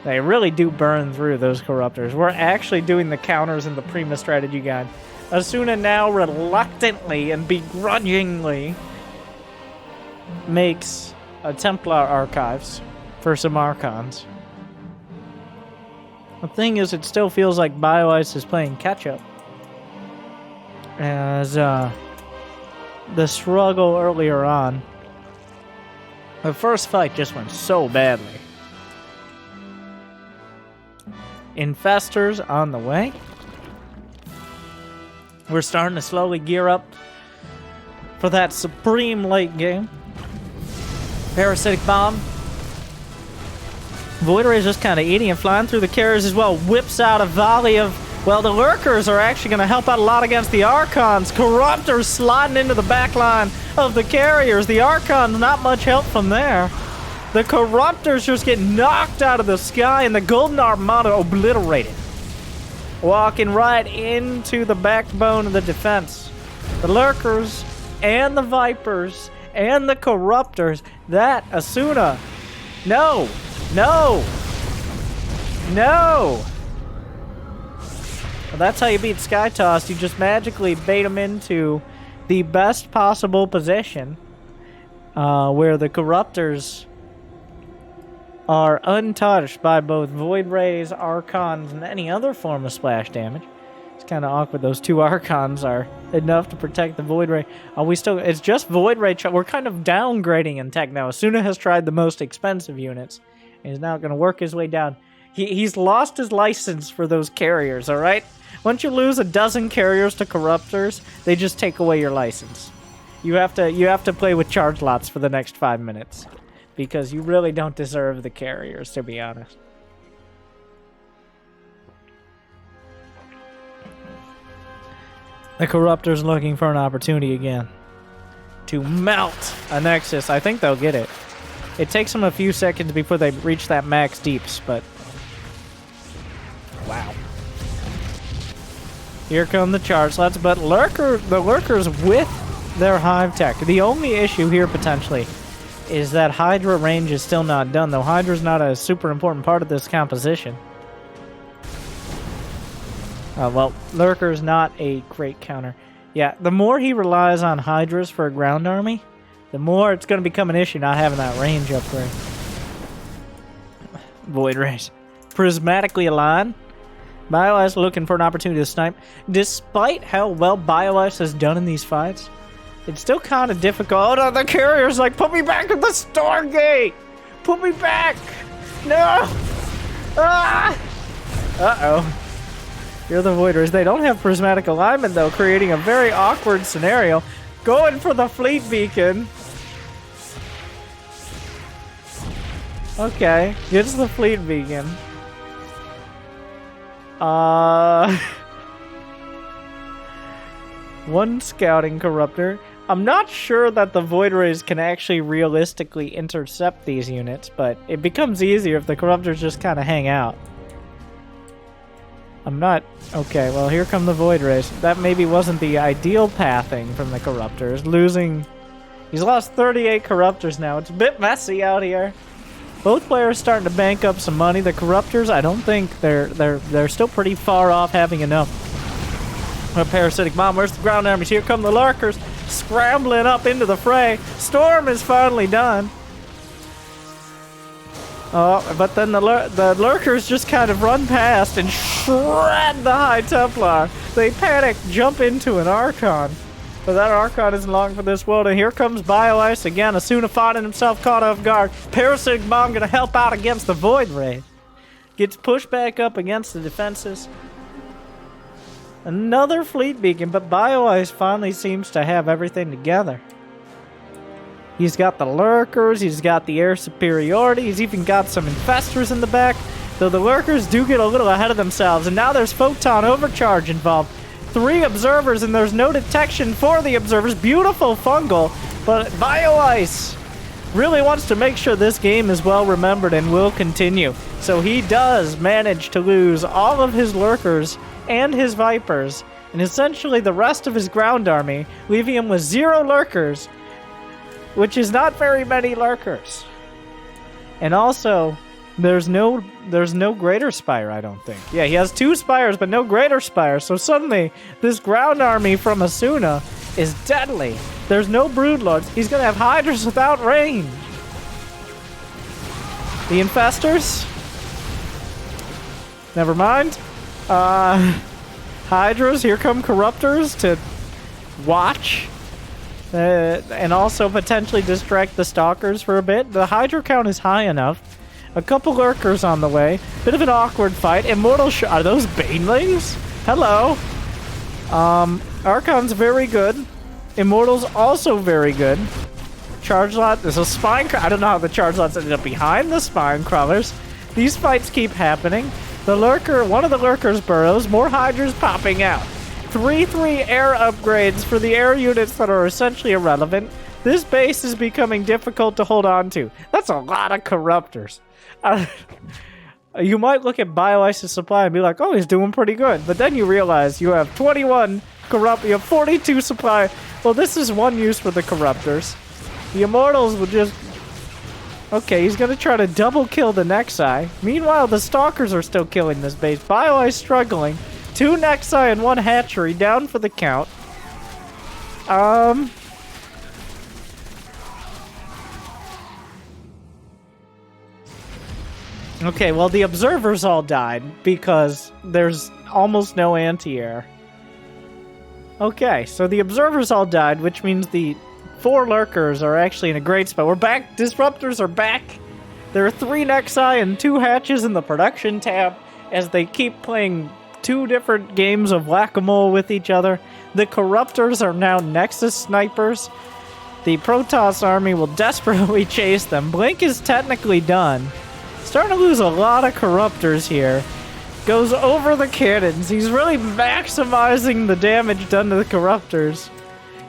Speaker 1: They really do burn through those Corruptors. We're actually doing the counters in the Prima strategy guide. Asuna now reluctantly and begrudgingly makes a Templar Archives for some Archons. The thing is, it still feels like BioIce is playing catch-up. As, the struggle earlier on. The first fight just went so badly. Infestors on the way. We're starting to slowly gear up for that supreme late game. Parasitic Bomb. Void Ray is just kind of eating and flying through the carriers as well. Whips out a volley of... well, the Lurkers are actually going to help out a lot against the Archons. Corruptors sliding into the back line of the carriers. The Archons, not much help from there. The Corruptors just get knocked out of the sky, and the Golden Armada obliterated. Walking right into the backbone of the defense. The Lurkers and the Vipers and the Corruptors. That, Asuna. No! No! No! Well, that's how you beat Skytoss. You just magically bait them into the best possible position where the Corruptors are untouched by both Void Rays, Archons, and any other form of splash damage. It's kind of awkward. Those 2 Archons are enough to protect the Void Ray. It's just Void Ray. We're kind of downgrading in tech now. Asuna has tried the most expensive units. And he's now going to work his way down. He's lost his license for those carriers, alright? Once you lose a dozen carriers to Corruptors, they just take away your license. You have to play with charge lots for the next 5 minutes. Because you really don't deserve the carriers, to be honest. The Corruptor's looking for an opportunity again to melt a Nexus. I think they'll get it. It takes them a few seconds before they reach that max deeps, but... wow. Here come the charge slots, but the lurkers with their hive tech. The only issue here potentially is that Hydra range is still not done, though Hydra's not a super important part of this composition. Well, Lurker's not a great counter. Yeah, the more he relies on Hydras for a ground army, the more it's going to become an issue not having that range upgrade. Void Rays. Prismatically aligned. BioIce looking for an opportunity to snipe. Despite how well BioIce has done in these fights, it's still kind of difficult. Oh, no, the carrier's like, put me back at the Stargate! Put me back! No! Ah! Uh-oh. You're the Voiders. They don't have prismatic alignment, though, creating a very awkward scenario. Going for the fleet beacon. Okay, gets the fleet beacon. One scouting corruptor. I'm not sure that the Void Rays can actually realistically intercept these units, but it becomes easier if the corruptors just kind of hang out. I'm not... Okay, well, here come the Void Rays. That maybe wasn't the ideal pathing from the corruptors. Losing... He's lost 38 corruptors now. It's a bit messy out here. Both players starting to bank up some money. The corruptors, I don't think they're still pretty far off having enough. A parasitic bomb. Where's the ground armies? Here come the lurkers, scrambling up into the fray. Storm is finally done. Oh, but then the lurkers just kind of run past and shred the High Templar. They panic, jump into an Archon. But that Archon isn't long for this world, and here comes BioIce again. Asuna finding himself caught off guard. Parasitic Bomb gonna help out against the Void Ray. Gets pushed back up against the defenses. Another fleet beacon, but BioIce finally seems to have everything together. He's got the lurkers, he's got the air superiority, he's even got some infestors in the back, though the lurkers do get a little ahead of themselves, and now there's photon overcharge involved. 3 observers, and there's no detection for the observers. Beautiful fungal, but BioIce really wants to make sure this game is well remembered and will continue. So he does manage to lose all of his lurkers and his vipers, and essentially the rest of his ground army, leaving him with 0 lurkers, which is not very many lurkers. And also, there's no greater spire, I don't think. Yeah, he has 2 spires, but no greater spire. So suddenly, this ground army from Asuna is deadly. There's no broodlords. He's gonna have hydras without range. The infestors? Never mind. Hydras, here come corruptors to watch. And also potentially distract the stalkers for a bit. The Hydra count is high enough. A couple lurkers on the way. Bit of an awkward fight. Immortal are those banelings? Hello. Archon's very good. Immortal's also very good. Charge lot. There's a spine. I don't know how the charge lots ended up behind the spine crawlers. These fights keep happening. The lurker, one of the lurkers burrows. More hydras popping out. 3/3 air upgrades for the air units that are essentially irrelevant. This base is becoming difficult to hold on to. That's a lot of corruptors. You might look at BioIce's supply and be like, oh, he's doing pretty good. But then you realize you have 21 corrupt, you have 42 supply. Well, this is one use for the corruptors. The Immortals will just... Okay, he's going to try to double kill the Nexi. Meanwhile, the Stalkers are still killing this base. BioIce struggling. 2 Nexi and 1 hatchery down for the count. Okay, well, the observers all died because there's almost no anti-air. Okay, so the observers all died, which means the 4 lurkers are actually in a great spot. We're back. Disruptors are back. There are 3 Nexi and 2 hatches in the production tab as they keep playing 2 different games of whack-a-mole with each other. The corruptors are now Nexus snipers. The Protoss army will desperately chase them. Blink is technically done. Starting to lose a lot of corruptors here. Goes over the cannons. He's really maximizing the damage done to the corruptors.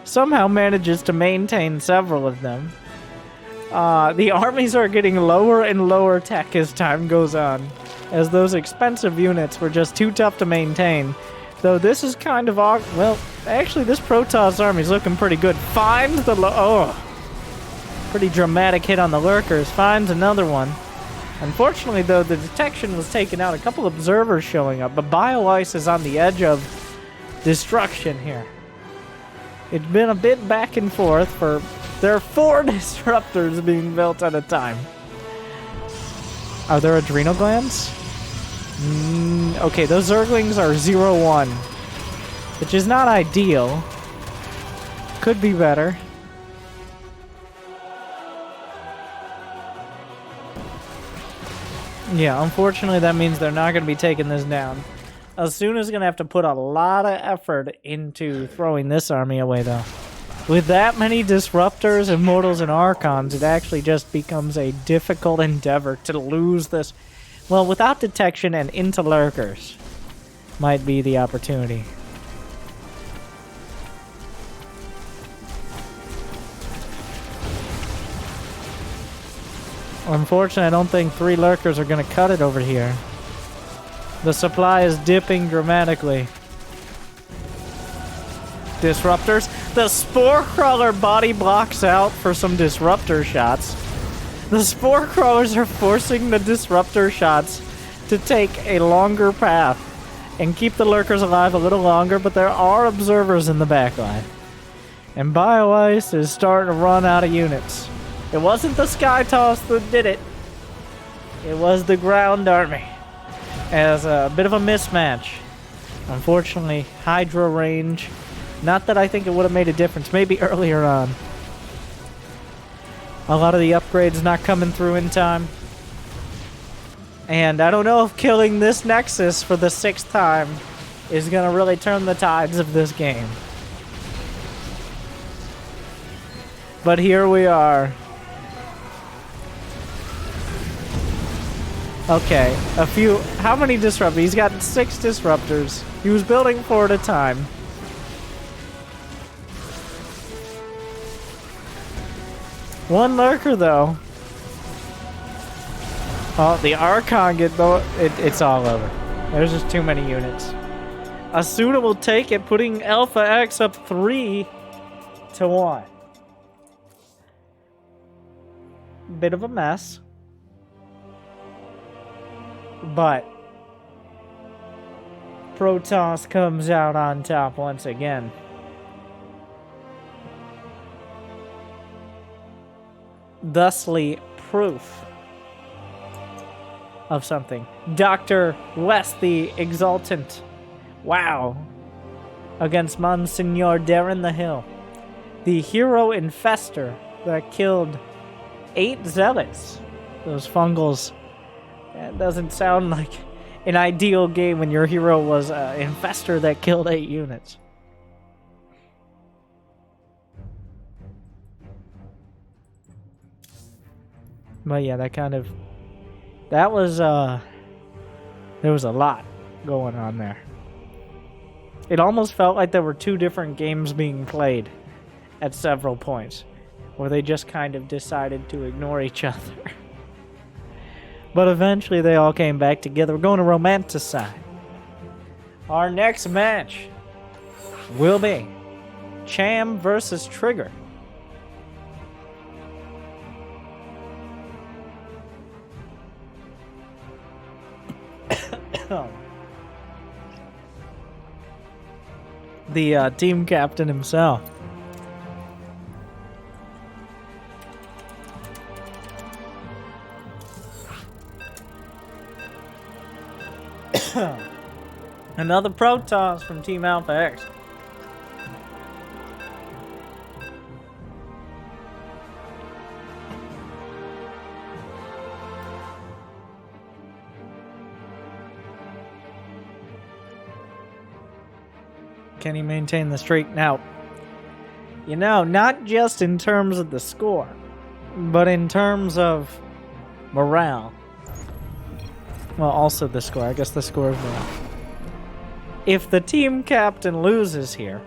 Speaker 1: Somehow manages to maintain several of them. The armies are getting lower and lower tech as time goes on, as those expensive units were just too tough to maintain. Though this is kind of well, actually this Protoss army's looking pretty good. Finds the pretty dramatic hit on the lurkers. Finds another one. Unfortunately, though, the detection was taken out. A couple observers showing up, but BioIce is on the edge of destruction here. It's been a bit back and forth for... There are 4 disruptors being built at a time. Are there adrenal glands? Okay, those Zerglings are 0-1, which is not ideal. Could be better. Yeah, unfortunately that means they're not going to be taking this down. Asuna's going to have to put a lot of effort into throwing this army away, though. With that many Disruptors, Immortals, and Archons, it actually just becomes a difficult endeavor to lose this. Well, without detection and into Lurkers might be the opportunity. Unfortunately, I don't think 3 Lurkers are going to cut it over here. The supply is dipping dramatically. Disruptors. The Spore Crawler body blocks out for some Disruptor shots. The Spore Crawlers are forcing the Disruptor shots to take a longer path and keep the Lurkers alive a little longer, but there are observers in the backline. And BioIce is starting to run out of units. It wasn't the Sky Toss that did it. It was the ground army. As a bit of a mismatch. Unfortunately, Hydra range. Not that I think it would have made a difference. Maybe earlier on. A lot of the upgrades not coming through in time. And I don't know if killing this Nexus for the 6th time is going to really turn the tides of this game. But here we are. Okay, a few... How many disruptors? He's got 6 disruptors. He was building 4 at a time. One lurker, though. Oh, the Archon it's all over. There's just too many units. Asuna will take it, putting AlphaX up 3-1. Bit of a mess. But Protoss comes out on top once again. Thusly proof of something. Dr. West the Exultant. Wow. Against Monsignor Darren the Hill. The hero infester that killed 8 zealots. Those fungals. That doesn't sound like an ideal game when your hero was an infester that killed 8 units. But yeah, that was, there was a lot going on there. It almost felt like there were 2 different games being played at several points, where they just kind of decided to ignore each other. But eventually they all came back together. We're going to Romanticide. Our next match will be Cham versus Trigger. The team captain himself. Another Protoss from Team AlphaX. Can he maintain the streak? Now, you know, not just in terms of the score, but in terms of morale. Well, also the score. I guess the score is morale. If the team captain loses here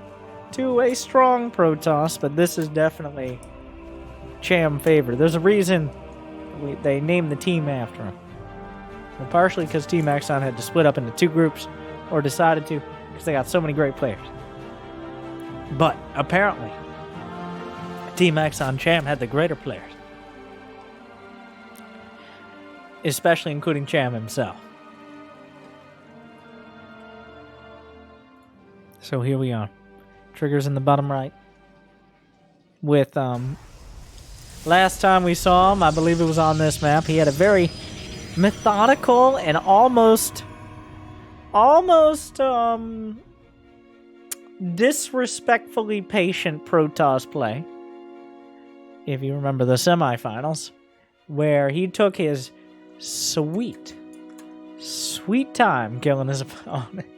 Speaker 1: to a strong Protoss, but this is definitely Cham favor. There's a reason they named the team after him. Well, partially because Team eXoN had to split up into 2 groups, or decided to, because they got so many great players. But apparently, Team eXoN Cham had the greater players, especially including Cham himself. So here we are. Triggers in the bottom right. With, last time we saw him, I believe it was on this map, he had a very methodical and almost, disrespectfully patient Protoss play. If you remember the semifinals, where he took his sweet time killing his opponent.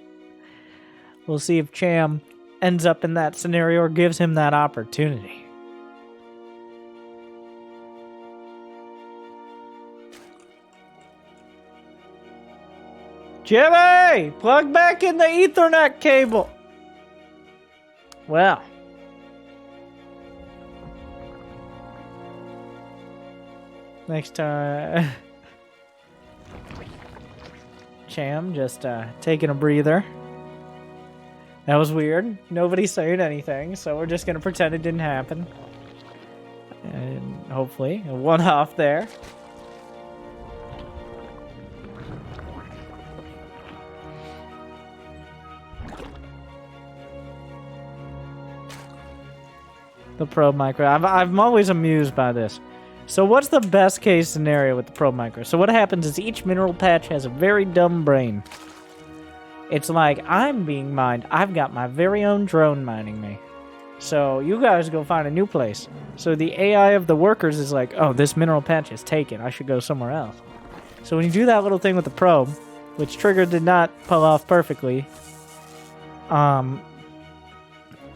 Speaker 1: We'll see if Cham ends up in that scenario or gives him that opportunity. Jimmy! Plug back in the Ethernet cable! Well. Next time... Cham just taking a breather. That was weird. Nobody saying anything, so we're just gonna pretend it didn't happen. And hopefully, a one-off there. The probe micro. I'm always amused by this. So what's the best case scenario with the probe micro? So what happens is each mineral patch has a very dumb brain. It's like, I'm being mined. I've got my very own drone mining me. So you guys go find a new place. So the AI of the workers is like, oh, this mineral patch is taken. I should go somewhere else. So when you do that little thing with the probe, which Trigger did not pull off perfectly,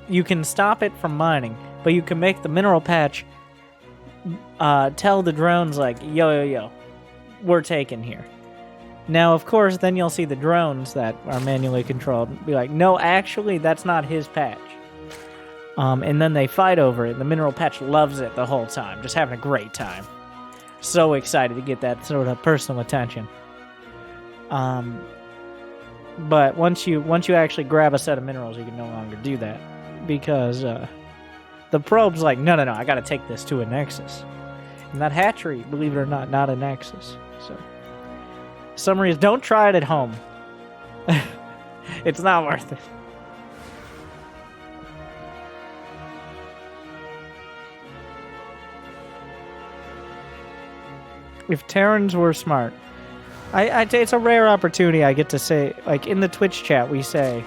Speaker 1: you can stop it from mining, but you can make the mineral patch tell the drones like, yo, we're taken here. Now, of course, then you'll see the drones that are manually controlled be like, no, actually, that's not his patch. And then they fight over it. The mineral patch loves it the whole time, just having a great time. So excited to get that sort of personal attention. But once you actually grab a set of minerals, you can no longer do that. Because the probe's like, no, I gotta take this to a nexus. And that hatchery, believe it or not a nexus. So, summary is, don't try it at home. It's not worth it. If Terrans were smart, it's a rare opportunity I get to say, like in the Twitch chat we say,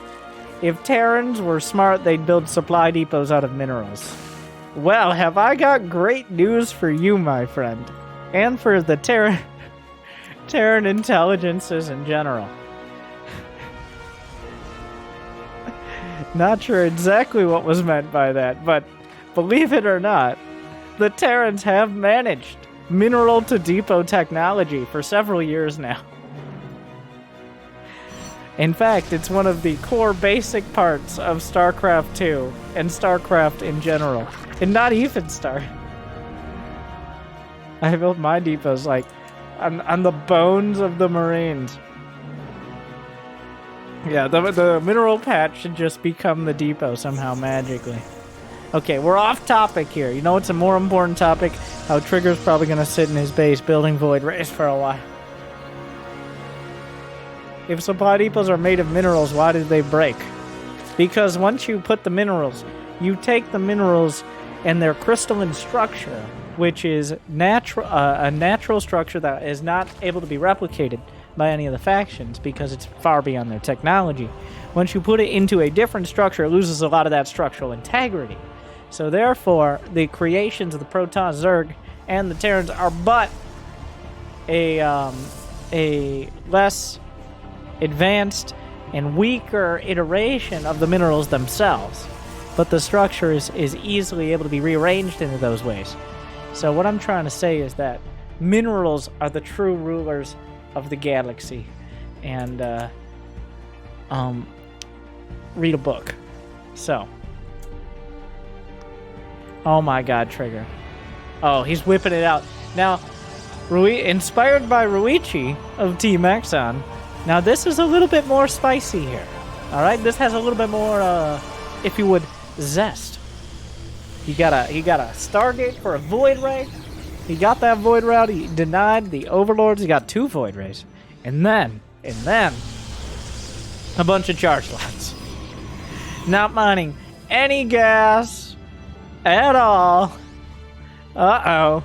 Speaker 1: if Terrans were smart, they'd build supply depots out of minerals. Well, have I got great news for you, my friend. And for the Terran intelligences in general. Not sure exactly what was meant by that, but believe it or not, the Terrans have managed mineral to depot technology for several years now. In fact, it's one of the core basic parts of Starcraft 2 and Starcraft in general. And not even Star. I built my depots like on the bones of the Marines. Yeah, the mineral patch should just become the depot somehow magically. Okay, we're off topic here. You know what's a more important topic? How Trigger's probably going to sit in his base building Void Rays for a while. If supply depots are made of minerals, why did they break? Because once you put the minerals, you take the minerals and their crystalline structure, which is a natural structure that is not able to be replicated by any of the factions because it's far beyond their technology. Once you put it into a different structure, it loses a lot of that structural integrity. So therefore, the creations of the Protoss, Zerg, and the Terrans are but a less advanced and weaker iteration of the minerals themselves. But the structure is easily able to be rearranged into those ways. So what I'm trying to say is that minerals are the true rulers of the galaxy. And, read a book. So. Oh my god, Trigger. Oh, he's whipping it out. Now, inspired by Ruichi of Team eXoN. Now this is a little bit more spicy here. All right, this has a little bit more, if you would, zest. He got a Stargate for a Void Ray. He got that Void Ray out. He denied the Overlords. He got 2 Void Rays. And then, a bunch of charge slots. Not mining any gas at all. Uh-oh.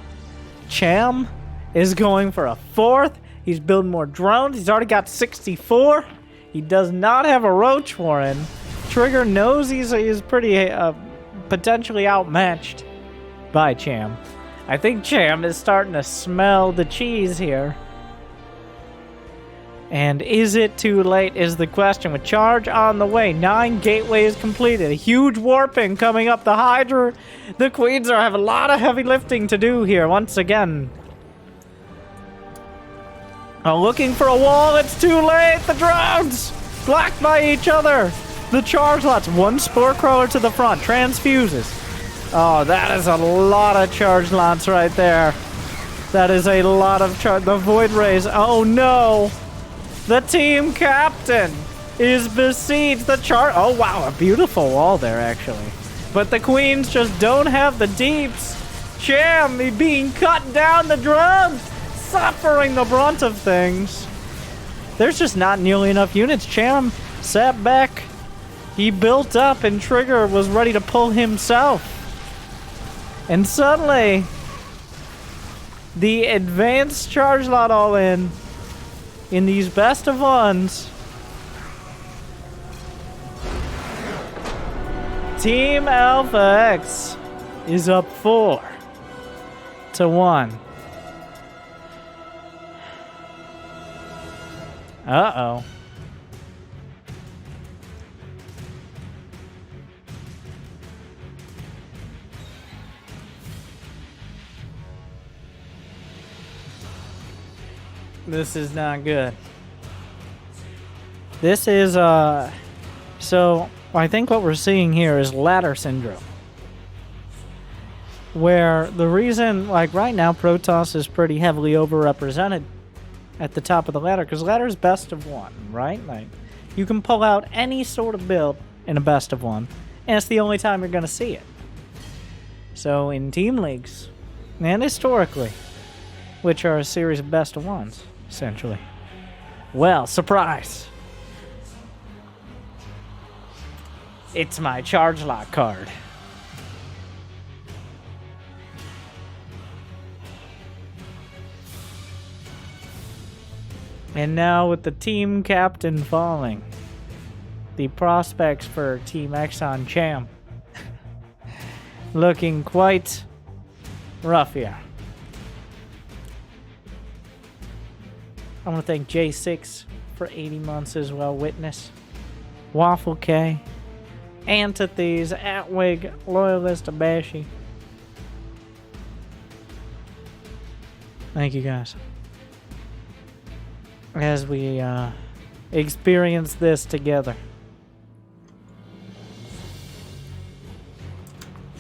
Speaker 1: Cham is going for a 4th. He's building more drones. He's already got 64. He does not have a roach warren. Trigger knows he's pretty potentially outmatched by Cham. I think Cham is starting to smell the cheese here. And is it too late is the question. With charge on the way, 9 gateways completed. A huge warping coming up the Hydra. The Queens have a lot of heavy lifting to do here once again. Looking for a wall. It's too late. The drones blocked by each other. The charge lots. 1 spore crawler to the front. Transfuses. Oh, that is a lot of charge lots right there. That is a lot of charge. The Void Rays. Oh, no. The team captain is besieged. The charge. Oh, wow. A beautiful wall there, actually. But the Queens just don't have the deeps. Cham being cut down. The drones suffering the brunt of things. There's just not nearly enough units. Cham sat back. He built up and Trigger was ready to pull himself. And suddenly, the advanced charge lot all in these best of ones. Team AlphaX is up 4-1. Uh-oh. This is not good. This is, so I think what we're seeing here is ladder syndrome. Where the reason, like right now, Protoss is pretty heavily overrepresented at the top of the ladder, because ladder's best of 1, right? Like, you can pull out any sort of build in a best of 1, and it's the only time you're going to see it. So in team leagues, and historically, which are a series of best of 1s, essentially. Well, surprise! It's my charge lock card. And now with the team captain falling, the prospects for Team eXoN Cham looking quite rough here. I want to thank J6 for 80 months as well. Witness, Waffle K, Antithes, Atwig, Loyalist, Abashi. Thank you guys. As we experience this together.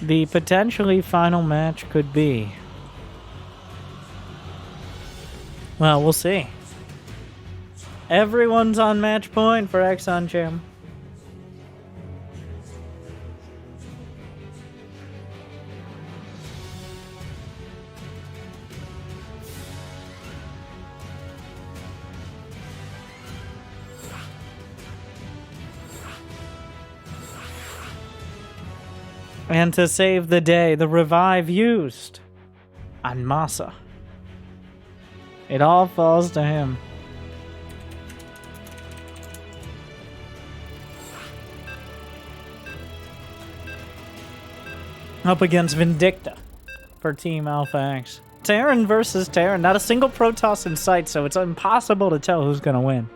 Speaker 1: The potentially final match could be... well, we'll see. Everyone's on match point for eXoN Cham. And to save the day, the revive used on Masa. It all falls to him. Up against Vindicta for Team AlphaX. Terran versus Terran. Not a single Protoss in sight, so it's impossible to tell who's going to win.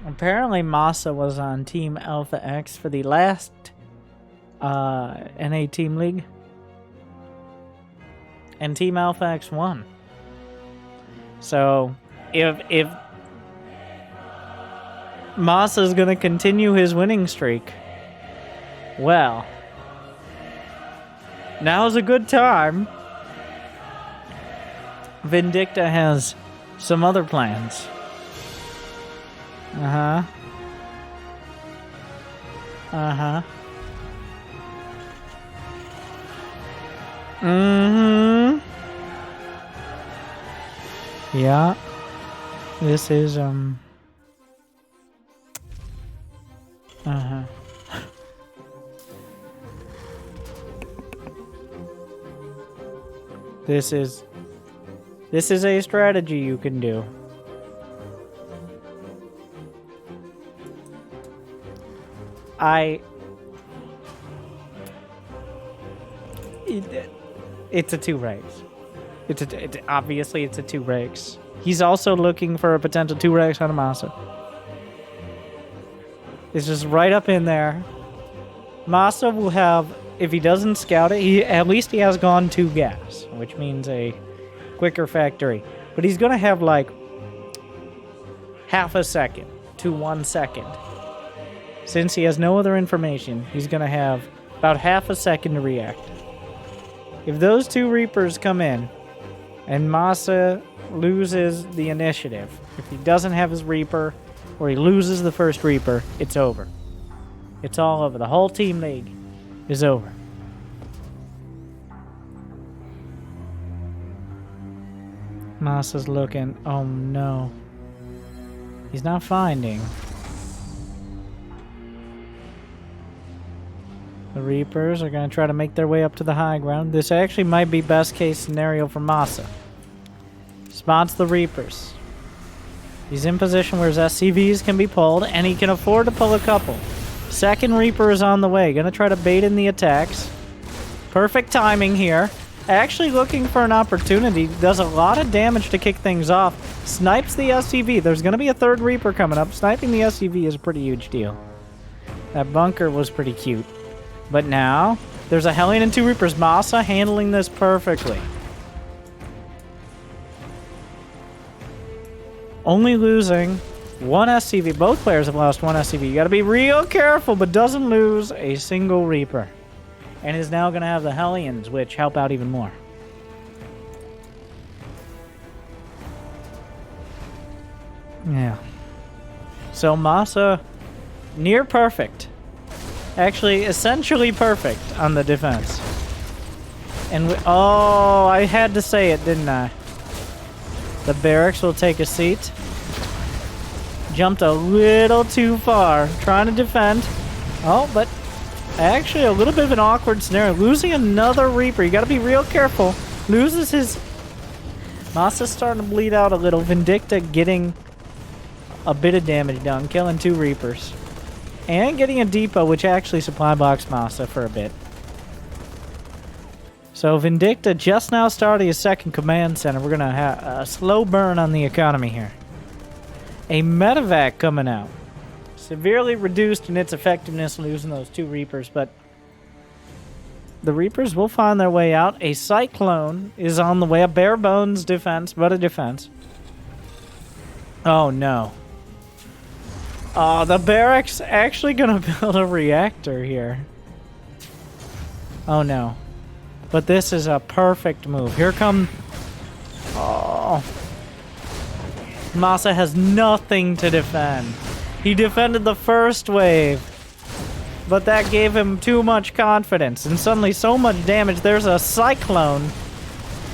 Speaker 1: Apparently Masa was on Team AlphaX for the last NA Team League. and Team AlphaX won. So, if Masa's gonna continue his winning streak, well, now's a good time. Vindicta has some other plans. Uh-huh. Uh-huh. Mm-hmm. Yeah. This is, Uh-huh. This is a strategy you can do. It's a 2 race. Obviously it's a 2 race. He's also looking for a potential 2 race on Masa. It's just right up in there. Masa will have, if he doesn't scout it, at least he has gone 2 gas, which means a quicker factory. But he's gonna have like half a second to 1 second. Since he has no other information, he's gonna have about half a second to react. If those 2 Reapers come in and Masa loses the initiative, if he doesn't have his Reaper or he loses the first Reaper, it's over. It's all over. The whole team league is over. Masa's looking. Oh no. He's not finding. The Reapers are going to try to make their way up to the high ground. This actually might be best case scenario for Masa. Spots the Reapers. He's in position where his SCVs can be pulled, and he can afford to pull a couple. Second Reaper is on the way. Going to try to bait in the attacks. Perfect timing here. Actually looking for an opportunity. Does a lot of damage to kick things off. Snipes the SCV. There's going to be a 3rd Reaper coming up. Sniping the SCV is a pretty huge deal. That bunker was pretty cute. But now, there's a Hellion and 2 Reapers. Masa handling this perfectly. Only losing 1 SCV. Both players have lost 1 SCV. You gotta be real careful, but doesn't lose a single Reaper. And is now gonna have the Hellions, which help out even more. Yeah. So Masa, near perfect. Actually, essentially perfect on the defense. And oh, I had to say it, didn't I? The barracks will take a seat. Jumped a little too far. Trying to defend. Oh, but actually a little bit of an awkward scenario. Losing another Reaper. You gotta be real careful. Loses his... Masa's starting to bleed out a little. Vindicta getting a bit of damage done. Killing 2 Reapers. And getting a depot, which actually supply boxed Masa for a bit. So Vindicta just now started his 2nd command center. We're going to have a slow burn on the economy here. A medevac coming out. Severely reduced in its effectiveness, losing those 2 Reapers, but the Reapers will find their way out. A Cyclone is on the way. A bare bones defense, but a defense. Oh no. Oh, the barracks actually gonna build a reactor here. Oh no. But this is a perfect move. Here come... Oh. Masa has nothing to defend. He defended the first wave. But that gave him too much confidence. And suddenly so much damage. There's a Cyclone.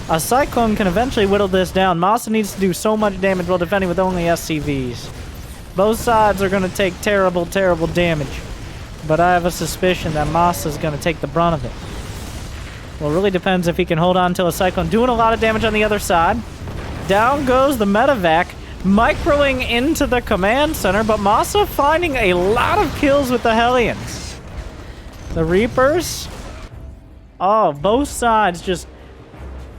Speaker 1: A Cyclone can eventually whittle this down. Masa needs to do so much damage while defending with only SCVs. Both sides are going to take terrible, terrible damage. But I have a suspicion that Masa's going to take the brunt of it. Well, it really depends if he can hold on to a Cyclone. Doing a lot of damage on the other side. Down goes the medevac. Microing into the command center. But Masa finding a lot of kills with the Hellions. The Reapers. Oh, both sides just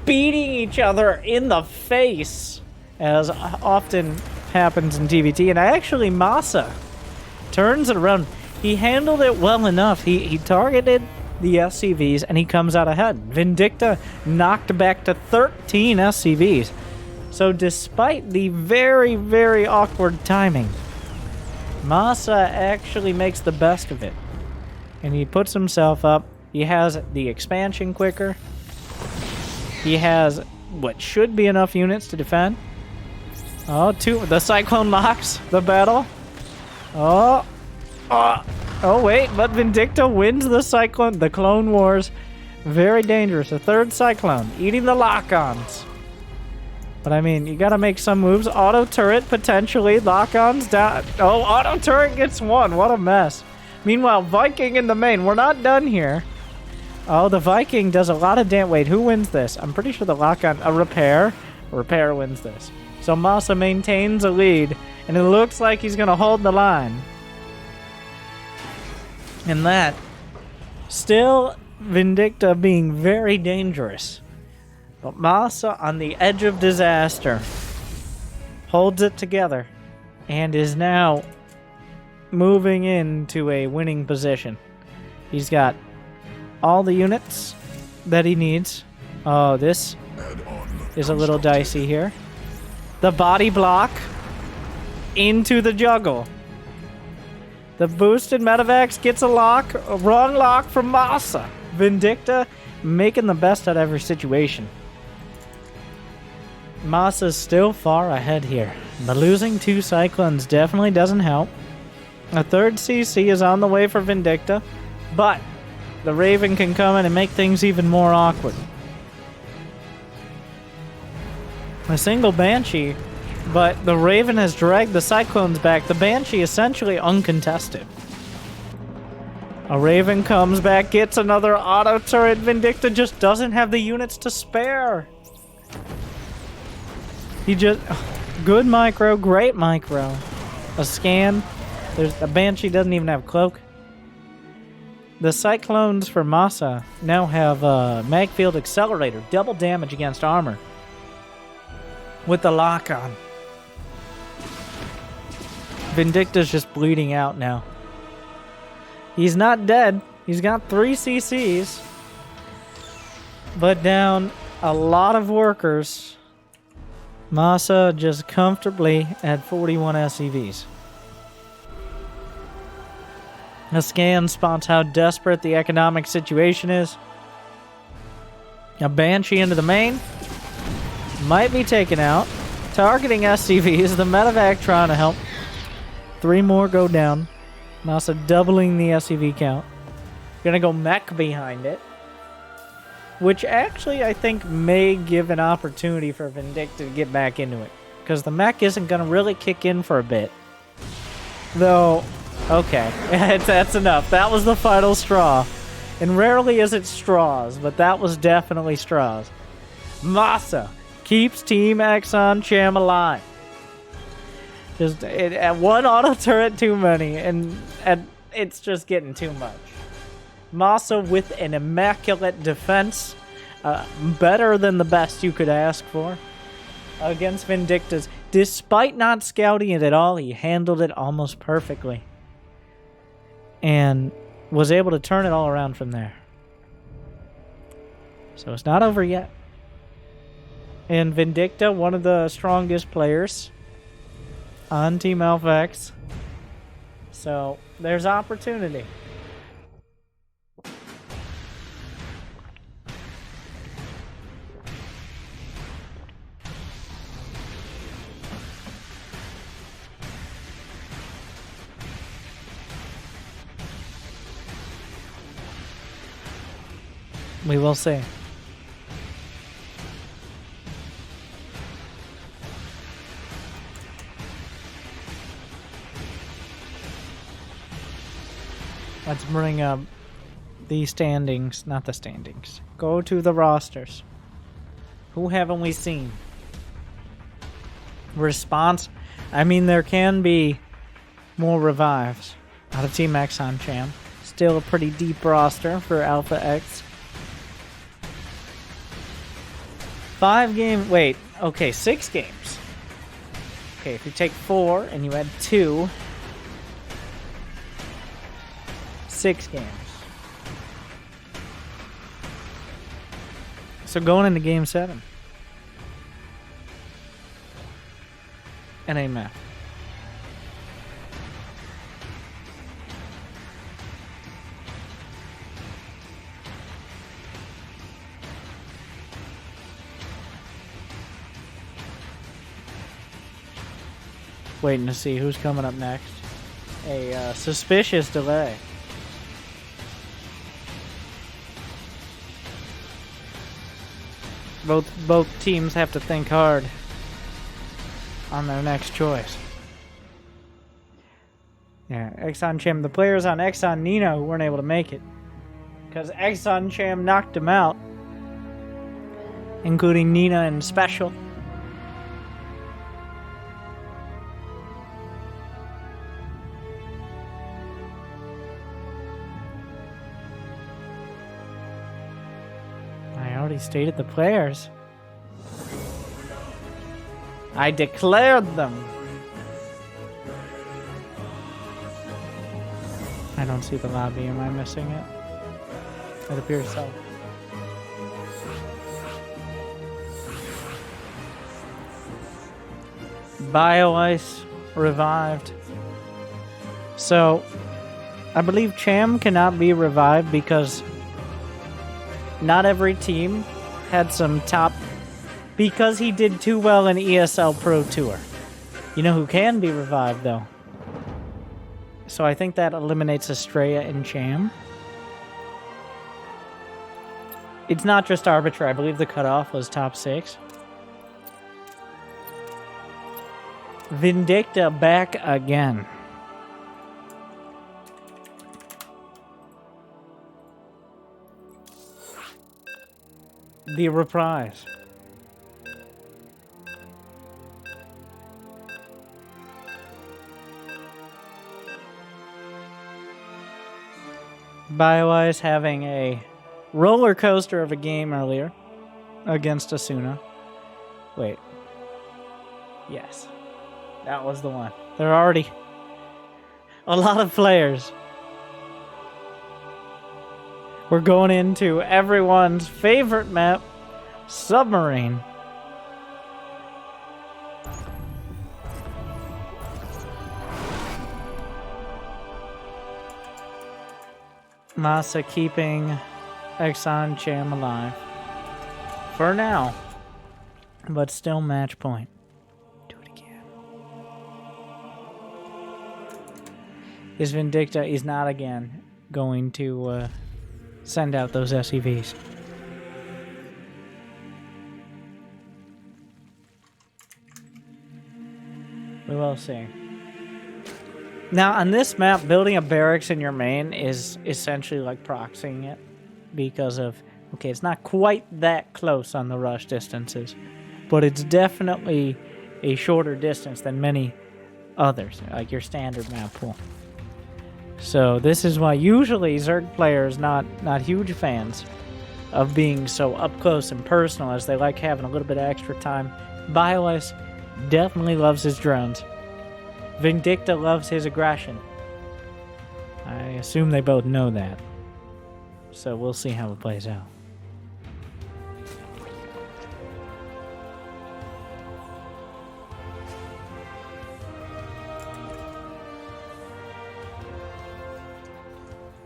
Speaker 1: beating each other in the face. As often happens in TVT, and actually Masa turns it around. He handled it well enough. He targeted the SCVs, and he comes out ahead. Vindicta knocked back to 13 SCVs. So despite the very, very awkward timing, Masa actually makes the best of it. And he puts himself up. He has the expansion quicker. He has what should be enough units to defend. Oh, the Cyclone locks the battle. Oh, wait, but Vindicta wins the Cyclone, the Clone Wars. Very dangerous. A third Cyclone, eating the lock-ons. But I mean, you gotta make some moves. Auto turret, potentially. Lock-ons down. Oh, auto turret gets one. What a mess. Meanwhile, Viking in the main. We're not done here. Oh, the Viking does a lot of damage. Wait, who wins this? I'm pretty sure the lock-on... A repair? Repair wins this. So Masa maintains a lead. And it looks like he's gonna hold the line. And that... Still, Vindicta being very dangerous. But Masa, on the edge of disaster, holds it together and is now moving into a winning position. He's got all the units that he needs. Oh, this is a little dicey here. The body block into the juggle. The boosted medevacs gets a lock, a wrong lock from Masa. Vindicta making the best out of every situation. Masa's still far ahead here, but losing 2 Cyclones definitely doesn't help. A third CC is on the way for Vindicta, but the Raven can come in and make things even more awkward. A single Banshee, but the Raven has dragged the Cyclones back. The Banshee essentially uncontested. A Raven comes back, gets another auto turret. Vindicta just doesn't have the units to spare. He just... Good micro, great micro. A scan. There's a Banshee doesn't even have cloak. The Cyclones for Masa now have Magfield Accelerator. Double damage against armor. With the lock-on. Vindicta's just bleeding out now. He's not dead. He's got 3 CCs. But down a lot of workers. Masa just comfortably at 41 SCVs. A scan spots how desperate the economic situation is. A Banshee into the main. Might be taken out. Targeting SCVs. The medevac trying to help. 3 more go down. Masa doubling the SCV count. Gonna go mech behind it. Which actually I think may give an opportunity for Vindicta to get back into it. Because the mech isn't going to really kick in for a bit. Though, okay, that's enough. That was the final straw. And rarely is it straws, but that was definitely straws. Masa keeps Team eXoN Cham alive. Just at one auto turret too many, and it's just getting too much. Masa with an immaculate defense, better than the best you could ask for, against Vindicta's. Despite not scouting it at all, he handled it almost perfectly. And was able to turn it all around from there. So it's not over yet. And Vindicta, one of the strongest players on Team AlphaX. So there's opportunity. We will see. Let's bring up the standings, not the standings. Go to the rosters. Who haven't we seen? Response. I mean, there can be more revives out of Team eXoN Cham. Still a pretty deep roster for AlphaX. 6 games. Okay, if you take 4 and you add 2, 6 games. So going into Game 7. And a map. Waiting to see who's coming up next. A suspicious delay. Both teams have to think hard on their next choice. Yeah, eXoN Cham. The players on eXoN Nino who weren't able to make it because eXoN Cham knocked them out, including Nina and Special. I already stated the players. I declared them. I don't see the lobby. Am I missing it? It appears so. BioIce revived. So, I believe Cham cannot be revived because not every team had some top... Because he did too well in ESL Pro Tour. You know who can be revived, though? So I think that eliminates Estrella and Cham. It's not just arbitrary. I believe the cutoff was top 6. Vindicta back again. The reprise. BioIce having a roller coaster of a game earlier against Asuna. Wait. Yes. That was the one. There are already a lot of players. We're going into everyone's favorite map, Submarine. Masa keeping eXoN Cham alive. For now. But still match point. Do it again. Is Vindicta is not again going to send out those SCVs. We will see. Now, on this map, building a barracks in your main is essentially like proxying it because of, okay, it's not quite that close on the rush distances, but it's definitely a shorter distance than many others, like your standard map pool. So this is why usually Zerg players not huge fans of being so up close and personal, as they like having a little bit of extra time. BioIce definitely loves his drones. Vindicta loves his aggression. I assume they both know that. So we'll see how it plays out.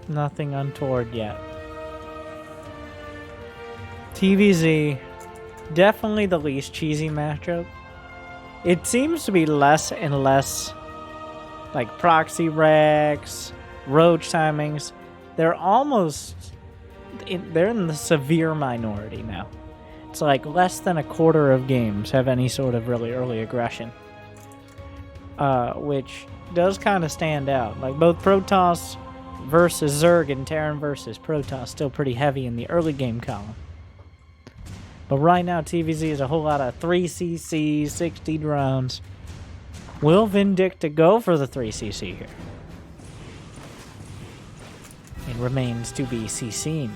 Speaker 1: Nothing untoward yet. TVZ, definitely the least cheesy matchup. It seems to be less and less like proxy racks, roach timings. They're almost... they're in the severe minority now. It's like less than a quarter of games have any sort of really early aggression. Which does kind of stand out. Like both Protoss versus Zerg and Terran versus Protoss still pretty heavy in the early game column. But right now, TVZ is a whole lot of 3cc, 60 drones. Will Vindicta go for the 3cc here? It remains to be seen.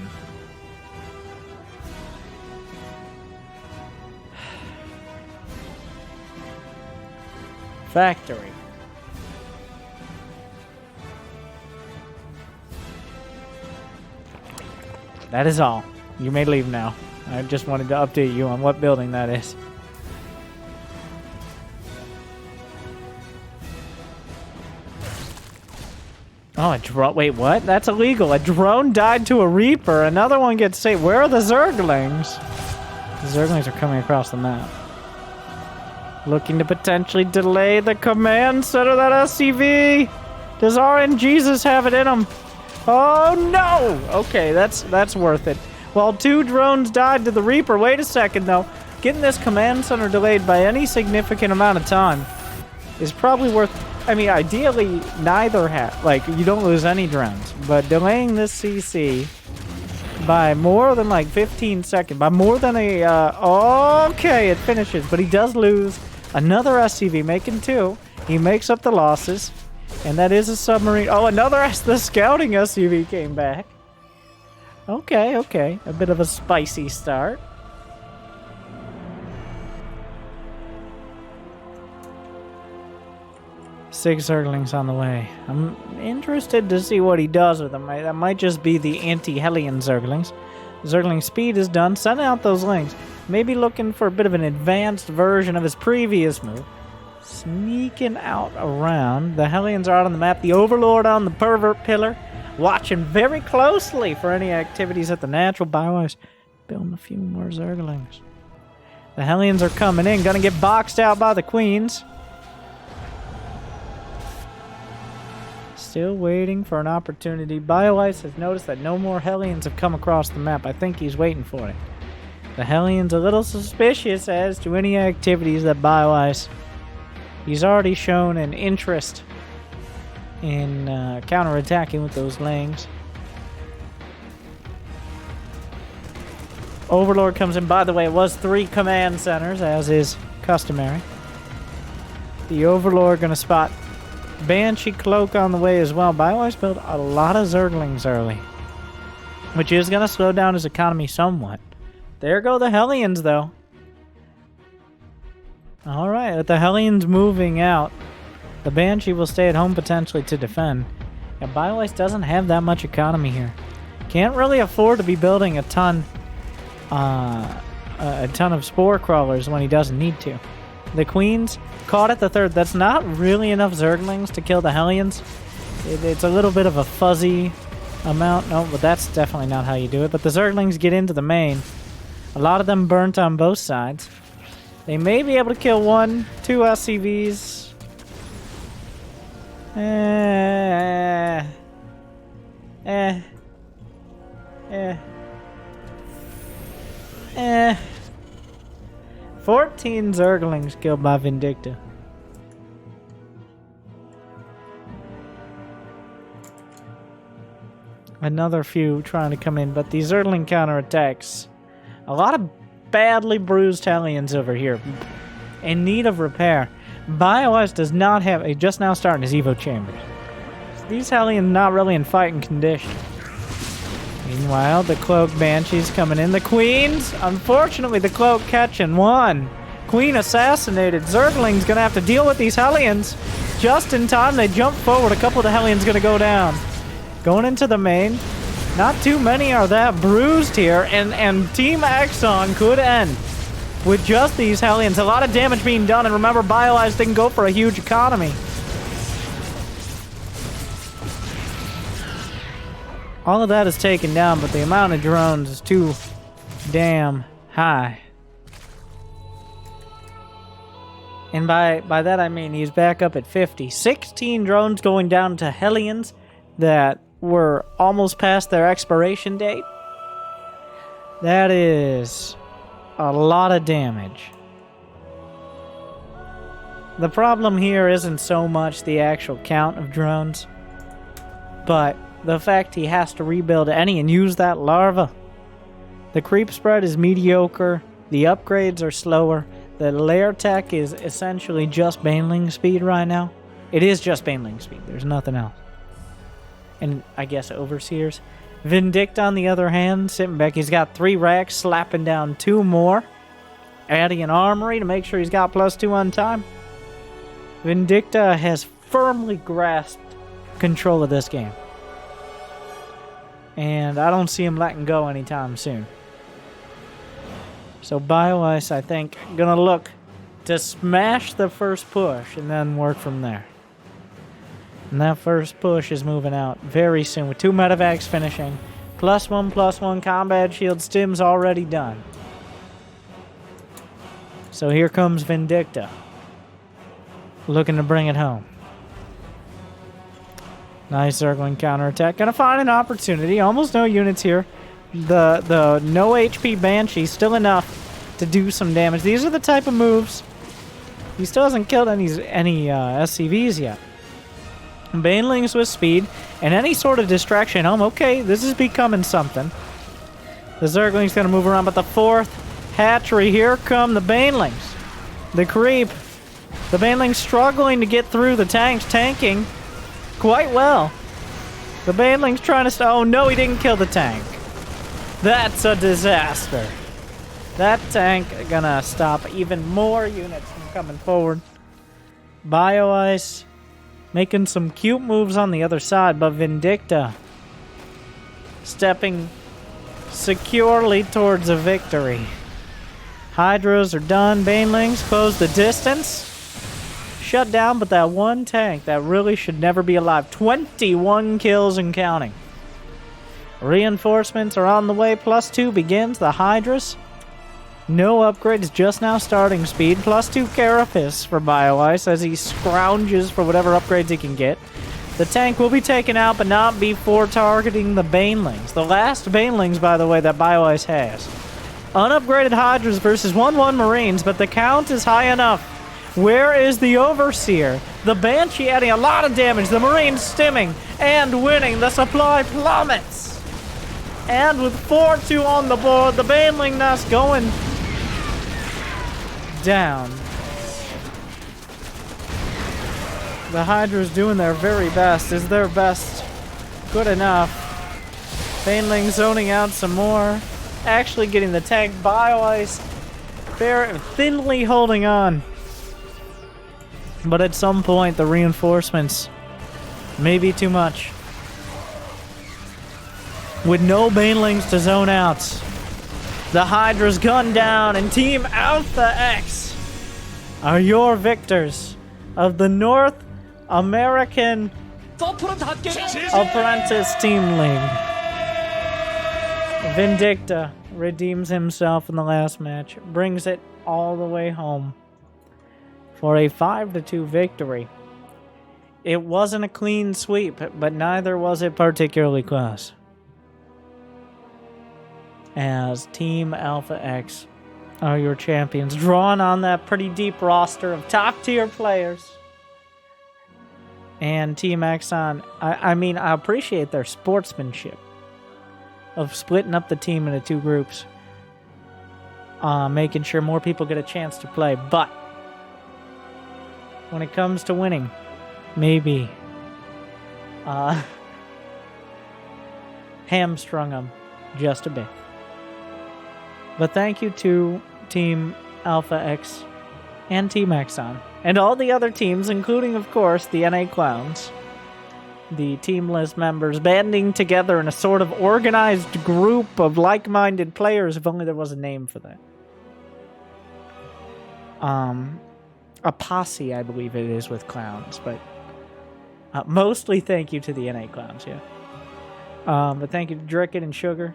Speaker 1: Factory. That is all. You may leave now. I just wanted to update you on what building that is. Oh, a drone. Wait, what? That's illegal. A drone died to a Reaper. Another one gets saved. Where are the Zerglings? The Zerglings are coming across the map. Looking to potentially delay the command center of that SCV. Does RNGesus have it in him? Oh, no! Okay, that's worth it. Well, 2 drones died to the Reaper. Wait a second, though. Getting this command center delayed by any significant amount of time is probably worth... I mean, ideally, neither have... Like, you don't lose any drones. But delaying this CC by more than, like, 15 seconds. By more than a... okay, it finishes. But he does lose another SCV, making 2. He makes up the losses. And that is a submarine. Oh, the scouting SCV came back. Okay, okay. A bit of a spicy start. Six Zerglings on the way. I'm interested to see what he does with them. That might just be the anti-Hellion Zerglings. Zergling speed is done. Sending out those links. Maybe looking for a bit of an advanced version of his previous move. Sneaking out around. The Hellions are out on the map. The Overlord on the Pervert Pillar. Watching very closely for any activities at the natural bioways. Building a few more Zerglings. The Hellions are coming in. Gonna get boxed out by the Queens. Still waiting for an opportunity. BioIce has noticed that no more Hellions have come across the map. I think he's waiting for it. The Hellions a little suspicious as to any activities that BioIce... He's already shown an interest in counterattacking with those Lings. Overlord comes in. By the way, it was 3 command centers, as is customary. The Overlord gonna spot Banshee Cloak on the way as well. BioWise built a lot of Zerglings early, which is gonna slow down his economy somewhat. There go the Hellions, though. Alright, with the Hellions moving out, the Banshee will stay at home potentially to defend. And BioWise doesn't have that much economy here. Can't really afford to be building a ton of Spore Crawlers when he doesn't need to. The Queens caught at the 3rd. That's not really enough Zerglings to kill the Hellions. It's a little bit of a fuzzy amount. No, but that's definitely not how you do it. But the Zerglings get into the main. A lot of them burnt on both sides. They may be able to kill 1, 2 SCVs. 14 Zerglings killed by Vindicta. Another few trying to come in, but these Zergling counterattacks. A lot of badly bruised Hellions over here. In need of repair. BioS does not have... He's just now starting his Evo chambers. These Hellions not really in fighting condition. Meanwhile, the Cloak Banshees coming in. The Queens! Unfortunately, the Cloak catching 1. Queen assassinated. Zergling's gonna have to deal with these Hellions. Just in time, they jump forward. A couple of the Hellions gonna go down. Going into the main. Not too many are that bruised here, and Team eXoN could end with just these Hellions. A lot of damage being done, and remember, BioEyes didn't go for a huge economy. All of that is taken down, but the amount of drones is too damn high. And by that I mean he's back up at 50. 16 drones going down to Hellions that were almost past their expiration date. That is a lot of damage. The problem here isn't so much the actual count of drones, but the fact he has to rebuild any and use that larva. The creep spread is mediocre. The upgrades are slower. The lair tech is essentially just Baneling speed right now. It is just Baneling speed. There's nothing else. And I guess Overseers. Vindicta, on the other hand, sitting back. He's got 3 racks, slapping down 2 more. Adding an armory to make sure he's got +2 on time. Vindicta has firmly grasped control of this game. And I don't see him letting go anytime soon. So BioIce, I think, gonna look to smash the first push and then work from there. And that first push is moving out very soon with 2 medevacs finishing. +1/+1 combat shield stims already done. So here comes Vindicta. Looking to bring it home. Nice circling counterattack. Gonna find an opportunity. Almost no units here. The no HP Banshee still enough to do some damage. These are the type of moves. He still hasn't killed any SCVs yet. Banelings with speed and any sort of distraction home. Okay, this is becoming something. The Zergling's gonna move around, but the 4th hatchery, here come the Banelings. The creep. The Banelings struggling to get through the tanks, tanking quite well. The Banelings trying to oh no, he didn't kill the tank. That's a disaster. That tank gonna stop even more units from coming forward. BioIce making some cute moves on the other side, but Vindicta stepping securely towards a victory. Hydras are done. Banelings close the distance. Shut down, but that one tank that really should never be alive. 21 kills and counting. Reinforcements are on the way. +2 begins. The Hydras. No upgrades, just now starting speed. +2 Carapace for BioIce as he scrounges for whatever upgrades he can get. The tank will be taken out, but not before targeting the Banelings. The last Banelings, by the way, that BioIce has. Unupgraded Hydras versus 1/1 Marines, but the count is high enough. Where is the Overseer? The Banshee adding a lot of damage. The Marines stimming and winning. The supply plummets. And with 4-2 on the board, the Baneling nest going down. The Hydra's doing their very best. Is their best good enough? Baneling zoning out some more. Actually getting the tank. BioIce very thinly holding on. But at some point, the reinforcements may be too much. With no Banelings to zone out, the Hydra's gunned down, and Team AlphaX are your victors of the North American Apprentice Team League. Vindicta redeems himself in the last match, brings it all the way home for a 5-2 victory. It wasn't a clean sweep, but neither was it particularly close, as Team AlphaX are your champions, drawn on that pretty deep roster of top-tier players. And Team eXoN, I mean, I appreciate their sportsmanship of splitting up the team into 2 groups, making sure more people get a chance to play. But when it comes to winning, maybe hamstrung them just a bit. But thank you to Team AlphaX and Team eXoN and all the other teams, including, of course, the NA Clowns, the teamless members banding together in a sort of organized group of like-minded players, if only there was a name for that. A posse, I believe it is, with clowns, but mostly thank you to the NA Clowns, yeah. But thank you to Dricket and Sugar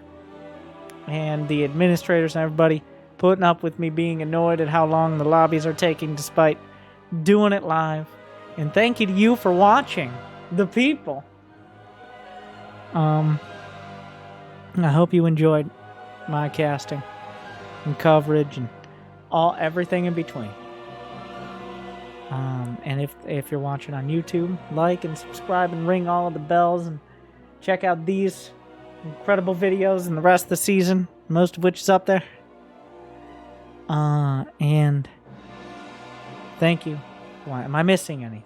Speaker 1: and the administrators and everybody putting up with me being annoyed at how long the lobbies are taking despite doing it live. And thank you to you for watching, the people. I hope you enjoyed my casting and coverage and everything in between. And if you're watching on YouTube, like and subscribe and ring all of the bells and check out these incredible videos and the rest of the season, most of which is up there. And thank you. Why am I missing anything?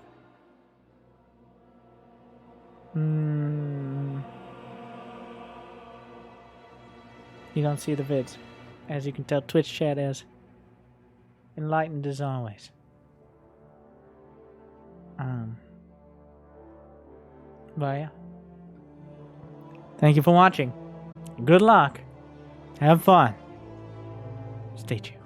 Speaker 1: You don't see the vids. As you can tell, Twitch chat is enlightened as always. But yeah. Thank you for watching. Good luck. Have fun. Stay Stay tuned.